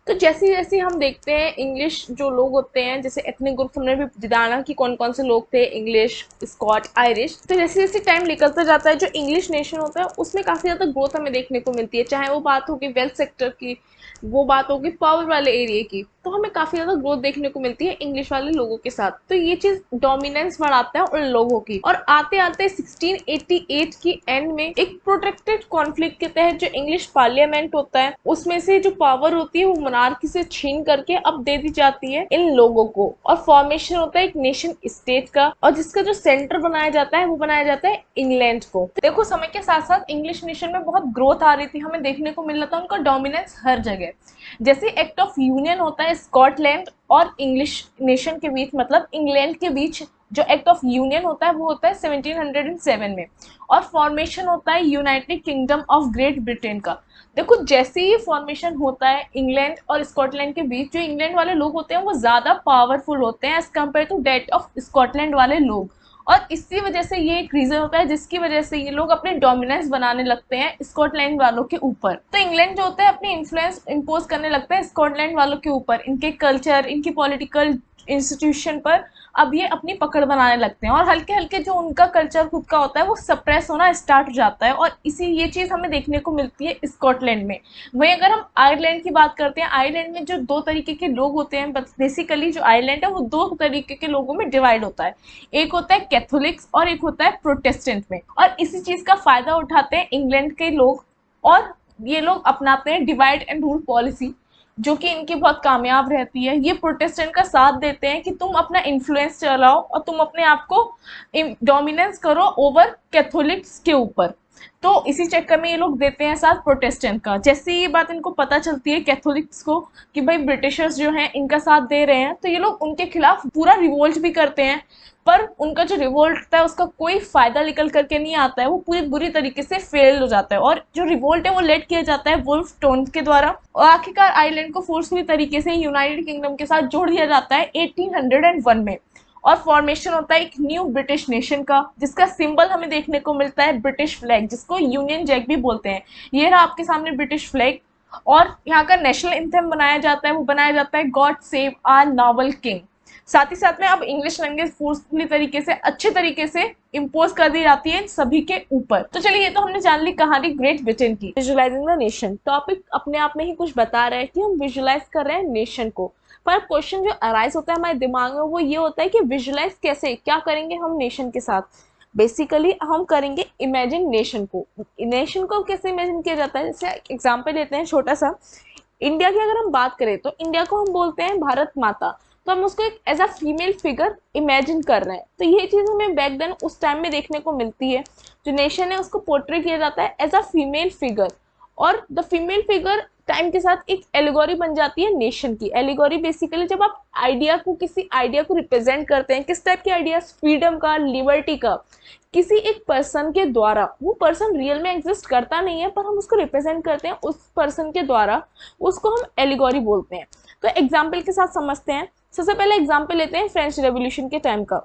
तो जैसे जैसे हम देखते हैं इंग्लिश जो लोग होते हैं, जैसे एथनिक ग्रुप हमने भी जाना कि कौन कौन से लोग थे, इंग्लिश, स्कॉट, आयरिश। तो जैसे जैसे टाइम निकलता जाता है, जो इंग्लिश नेशन होता है उसमें काफ़ी ज़्यादा ग्रोथ हमें देखने को मिलती है, चाहे वो बात होगी वेल्थ सेक्टर की, वो बात होगी पावर वाले एरिया की। तो हमें काफ़ी ज़्यादा ग्रोथ देखने को मिलती है इंग्लिश वाले लोगों के साथ। तो ये चीज़ डोमिनेंस बढ़ाता है उन लोगों की। और आते आते 1688 की एंड में एक प्रोटेक्टेड कॉन्फ्लिक्ट के तहत जो इंग्लिश पार्लियामेंट होता है, उसमें से जो पावर होती है वो मोनार्की से छीन करके अब दे दी जाती है इन लोगों को, और फॉर्मेशन होता है एक नेशन स्टेट का, और जिसका जो सेंटर बनाया जाता है वो बनाया जाता है इंग्लैंड को। देखो, समय के साथ साथ इंग्लिश नेशन में बहुत ग्रोथ आ रही थी, हमें देखने को मिल रहा था उनका डोमिनेंस हर जगह। जैसे एक्ट ऑफ यूनियन होता है स्कॉटलैंड और इंग्लिश नेशन के बीच, मतलब इंग्लैंड के बीच, जो एक्ट ऑफ यूनियन होता है वो होता है 1707 में, और फॉर्मेशन होता है United Kingdom of great Britain का। देखो, जैसे ही फॉर्मेशन होता है इंग्लैंड और स्कॉटलैंड के बीच, जो इंग्लैंड वाले लोग होते हैं वो ज़्यादा पावरफुल होते हैं as compare to that of Scotland वाले लोग, और इसी वजह से ये एक रीजन होता है जिसकी वजह से ये लोग अपने डोमिनेंस बनाने लगते हैं स्कॉटलैंड वालों के ऊपर। तो इंग्लैंड जो होता है अपनी इन्फ्लुएंस इम्पोज करने लगता है स्कॉटलैंड वालों के ऊपर, इनके कल्चर, इनकी पॉलिटिकल इंस्टीट्यूशन पर अब ये अपनी पकड़ बनाने लगते हैं, और हल्के हल्के जो उनका कल्चर खुद का होता है वो सप्रेस होना स्टार्ट हो जाता है, और इसी ये चीज़ हमें देखने को मिलती है स्कॉटलैंड में। वहीं अगर हम आयरलैंड की बात करते हैं, आयरलैंड में जो दो तरीके के लोग होते हैं, बेसिकली जो आयरलैंड है वो दो तरीके के लोगों में डिवाइड होता है, एक होता है कैथोलिक्स और एक होता है प्रोटेस्टेंट में, और इसी चीज़ का फायदा उठाते हैं इंग्लैंड के लोग, और ये लोग अपनाते हैं डिवाइड एंड रूल पॉलिसी। जो कि इनकी बहुत कामयाब रहती है। ये प्रोटेस्टेंट का साथ देते हैं कि तुम अपना इन्फ्लुएंस चलाओ और तुम अपने आप को डोमिनेंस करो ओवर कैथोलिक्स के ऊपर। तो इसी चक्कर में ये लोग देते हैं साथ प्रोटेस्टेंट का। जैसे ये बात इनको पता चलती है कैथोलिक्स को कि भाई ब्रिटिशर्स जो हैं इनका साथ दे रहे हैं, तो ये लोग उनके खिलाफ पूरा रिवोल्ट भी करते हैं। पर उनका जो रिवोल्ट होता है उसका कोई फायदा निकल करके नहीं आता है, वो पूरी बुरी तरीके से फेल हो जाता है। और जो रिवोल्ट है वो लेड किया जाता है वुल्फ टोन्स के द्वारा, और आखिरकार आइलैंड को फोर्सफुली तरीके से यूनाइटेड किंगडम के साथ जोड़ दिया जाता है 1801 में। और फॉर्मेशन होता है एक न्यू ब्रिटिश नेशन का, जिसका सिंबल हमें देखने को मिलता है ब्रिटिश फ्लैग, जिसको यूनियन जैक भी बोलते हैं। ये रहा आपके सामने ब्रिटिश फ्लैग। और यहाँ का नेशनल एंथम बनाया जाता है, वो बनाया जाता है God save our noble king. साथ ही साथ में अब इंग्लिश लैंग्वेज फोर्सफुली तरीके से अच्छे तरीके से इम्पोज कर दी जाती है इन सभी के ऊपर। तो चलिए, ये तो हमने जान ली कहानी ग्रेट ब्रिटेन की। विजुअलाइजिंग द नेशन टॉपिक अपने आप में ही कुछ बता रहा है कि हम विजुअलाइज कर रहे हैं नेशन को। पर क्वेश्चन जो अराइज होता है हमारे दिमाग में वो ये होता है कि विजुअलाइज कैसे, क्या करेंगे हम नेशन के साथ। बेसिकली हम करेंगे इमेजिन नेशन को। नेशन को कैसे इमेजिन किया जाता है, जैसे एग्जाम्पल लेते हैं छोटा सा। इंडिया की अगर हम बात करें तो इंडिया को हम बोलते हैं भारत माता, तो हम उसको एक as a female figure imagine कर रहे हैं। तो ये चीज़ हमें बैक देन उस टाइम में देखने को मिलती है। जो नेशन है उसको पोर्ट्रे किया जाता है एज अ फीमेल फिगर, और द फीमेल फिगर टाइम के साथ एक एलिगोरी बन जाती है नेशन की। एलिगोरी बेसिकली जब आप आइडिया को, किसी आइडिया को रिप्रेजेंट करते हैं, किस टाइप के आइडिया, फ्रीडम का, लिबर्टी का, किसी एक पर्सन के द्वारा। वो पर्सन रियल में एग्जिस्ट करता नहीं है, पर हम उसको रिप्रेजेंट करते हैं उस पर्सन के द्वारा, उसको हम एलिगोरी बोलते हैं। तो एग्जाम्पल के साथ समझते हैं। सबसे पहले एग्जाम्पल लेते हैं फ्रेंच रेवोल्यूशन के टाइम का।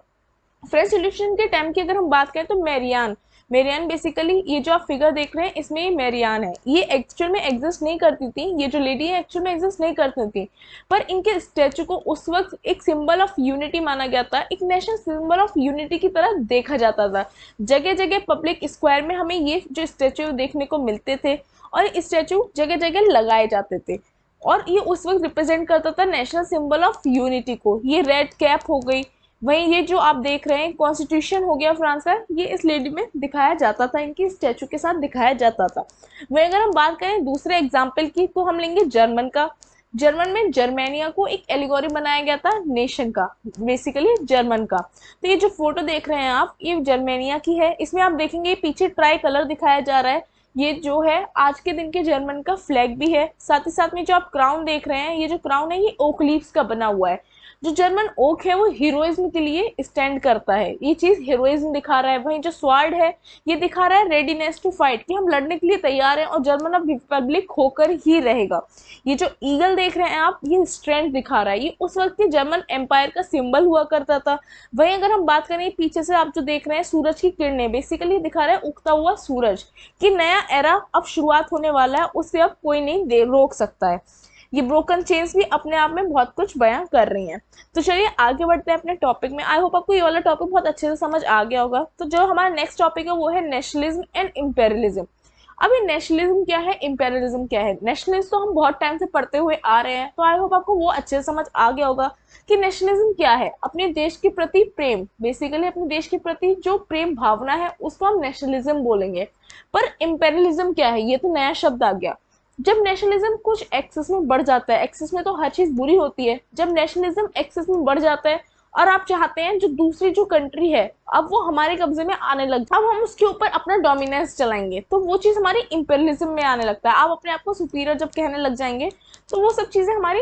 फ्रेंच रेवोल्यूशन के टाइम की अगर हम बात करें तो मैरियान, मैरियान बेसिकली ये जो आप फिगर देख रहे हैं इसमें ये मैरियान है। ये एक्चुअल में एग्जिस्ट नहीं करती थी, ये जो लेडी है एक्चुअल में एग्जिस्ट नहीं करती थी, पर इनके स्टैचू को उस वक्त एक सिंबल ऑफ यूनिटी माना गया था, एक नेशनल सिंबल ऑफ यूनिटी की तरह देखा जाता था। जगह जगह पब्लिक स्क्वायर में हमें ये जो स्टैचू देखने को मिलते थे, और स्टैचू जगह जगह लगाए जाते थे, और ये उस वक्त रिप्रेजेंट करता था नेशनल सिंबल ऑफ यूनिटी को। ये रेड कैप हो गई, वहीं ये जो आप देख रहे हैं कॉन्स्टिट्यूशन हो गया फ्रांस का, ये इस लेडी में दिखाया जाता था, इनकी स्टैचू के साथ दिखाया जाता था। वहीं अगर हम बात करें दूसरे एग्जाम्पल की तो हम लेंगे जर्मन का। जर्मन में जर्मेनिया को एक एलिगोरी बनाया गया था नेशन का, बेसिकली जर्मन का। तो ये जो फोटो देख रहे हैं आप, ये जर्मेनिया की है। इसमें आप देखेंगे पीछे ट्राई कलर दिखाया जा रहा है, ये जो है आज के दिन के जर्मन का फ्लैग भी है। साथ ही साथ में जो आप क्राउन देख रहे हैं, ये जो क्राउन है ये ओक लीव्स का बना हुआ है। जो जर्मन ओक है वो हीरोइज्म के लिए स्टैंड करता है, ये चीज हीरोइज्म दिखा रहा है। वहीं जो स्वार्ड है ये दिखा रहा है रेडीनेस टू फाइट, कि हम लड़ने के लिए तैयार हैं और जर्मन अब रिपब्लिक होकर ही रहेगा। ये जो ईगल देख रहे हैं आप, ये स्ट्रेंथ दिखा रहा है, ये उस वक्त के जर्मन एम्पायर का सिंबल हुआ करता था। वहीं अगर हम बात करें पीछे से आप जो देख रहे हैं सूरज की किरणें, बेसिकली दिखा रहा है उगता हुआ सूरज, कि नया एरा अब शुरुआत होने वाला है, उससे अब कोई नहीं रोक सकता है। ये ब्रोकन चेन्स भी अपने आप में बहुत कुछ बयां कर रही हैं। तो चलिए आगे बढ़ते हैं अपने टॉपिक में। आई होप आपको ये वाला टॉपिक बहुत अच्छे से समझ आ गया होगा। तो जो हमारा नेक्स्ट टॉपिक है वो है नेशनलिज्म एंड इम्पेरियलिज्म। अब ये नेशनलिज्म क्या है, इम्पेरियलिज्म क्या है। नेशनलिज्म तो हम बहुत टाइम से पढ़ते हुए आ रहे हैं, तो आई होप आपको वो अच्छे से समझ आ गया होगा कि नेशनलिज्म क्या है। अपने देश के प्रति प्रेम, बेसिकली अपने देश के प्रति जो प्रेम भावना है उसको हम नेशनलिज्म बोलेंगे। पर इम्पेरियलिज्म क्या है, ये तो नया शब्द आ गया। जब नेशनलिज्म कुछ एक्सेस में बढ़ जाता है, एक्सेस में तो हर चीज बुरी होती है, जब नेशनलिज्म एक्सेस में बढ़ जाता है और आप चाहते हैं जो दूसरी जो कंट्री है अब वो हमारे कब्जे में आने लग, अब हम उसके ऊपर अपना डोमिनेंस चलाएंगे, तो वो चीज हमारी इंपेरियलिज्म में आने लगता है। आप अपने आप को सुपीरियर जब कहने लग जाएंगे तो वो सब चीजें हमारी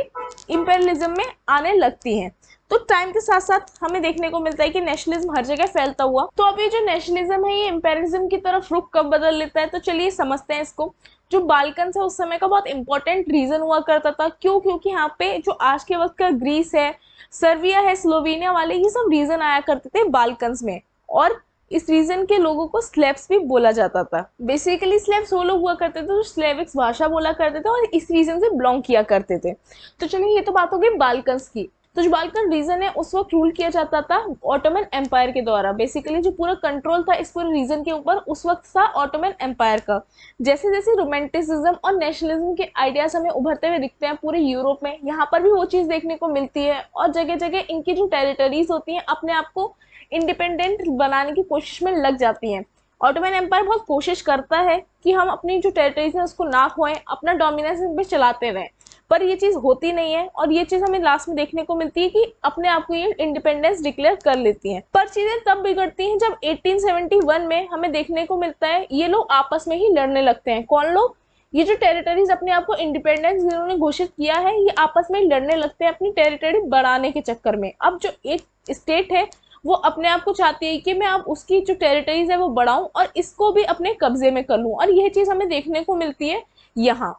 इंपेरियलिज्म में आने लगती हैं। तो टाइम के साथ साथ हमें देखने को मिलता है कि नेशनलिज्म हर जगह फैलता हुआ, तो अब ये जो नेशनलिज्म है ये इंपेरियलिज्म की तरफ रुख कब बदल लेता है, तो चलिए समझते हैं इसको। जो बाल्कन है उस समय का बहुत इंपॉर्टेंट रीजन हुआ करता था, क्यों, क्योंकि यहाँ पे जो आज के वक्त का ग्रीस है, सर्बिया है, स्लोवेनिया वाले, ये सब रीजन आया करते थे बाल्कन्स में। और इस रीजन के लोगों को स्लेव्स भी बोला जाता था। बेसिकली स्लेव्स वो लोग हुआ करते थे जो स्लेविक्स भाषा बोला करते थे और इस रीजन से बिलोंग किया करते थे। तो चलिए ये तो बात हो गई बाल्कन्स की। तो जो बाल्कन रीजन है उस वक्त रूल किया जाता था ऑटोमन एम्पायर के द्वारा। बेसिकली जो पूरा कंट्रोल था इस पूरे रीजन के ऊपर उस वक्त था ऑटोमन एम्पायर का। जैसे जैसे रोमांटिसिज्म और नेशनलिज्म के आइडियाज हमें उभरते हुए दिखते हैं पूरे यूरोप में, यहाँ पर भी वो चीज़ देखने को मिलती है। और जगह जगह इनकी जो टेरिटरीज होती हैं अपने आप को इंडिपेंडेंट बनाने की कोशिश में लग जाती हैं। ऑटोमन एम्पायर बहुत कोशिश करता है कि हम अपनी जो टेरिटरीज है उसको ना खोएं, अपना डोमिनेंस इन पे चलाते रहें। पर ये चीज़ होती नहीं है और ये चीज़ हमें लास्ट में देखने को मिलती है कि अपने आप को ये इंडिपेंडेंस डिक्लेयर कर लेती हैं। पर चीज़ें तब बिगड़ती हैं जब 1871 में हमें देखने को मिलता है ये लोग आपस में ही लड़ने लगते हैं। कौन लोग? ये जो टेरिटरीज अपने आप को इंडिपेंडेंस जिन्होंने घोषित किया है, ये आपस में लड़ने लगते हैं अपनी टेरिटरी बढ़ाने के चक्कर में। अब जो एक स्टेट है वो अपने आप को चाहती है कि मैं अब उसकी जो टेरिटरीज है वो बढ़ाऊं और इसको भी अपने कब्जे में कर लूं, और यह चीज हमें देखने को मिलती है यहाँ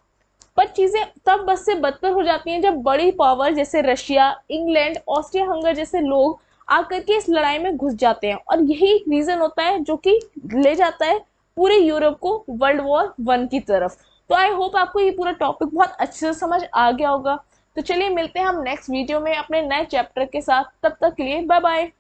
पर। चीजें तब बस से बदतर हो जाती हैं जब बड़ी पावर जैसे रशिया, इंग्लैंड, ऑस्ट्रिया हंगर जैसे लोग आकर के इस लड़ाई में घुस जाते हैं, और यही एक रीजन होता है जो कि ले जाता है पूरे यूरोप को वर्ल्ड वॉर 1 की तरफ। तो आई होप आपको ये पूरा टॉपिक बहुत अच्छे से समझ आ गया होगा। तो चलिए मिलते हैं हम नेक्स्ट वीडियो में अपने नए चैप्टर के साथ। तब तक के लिए बाय बाय।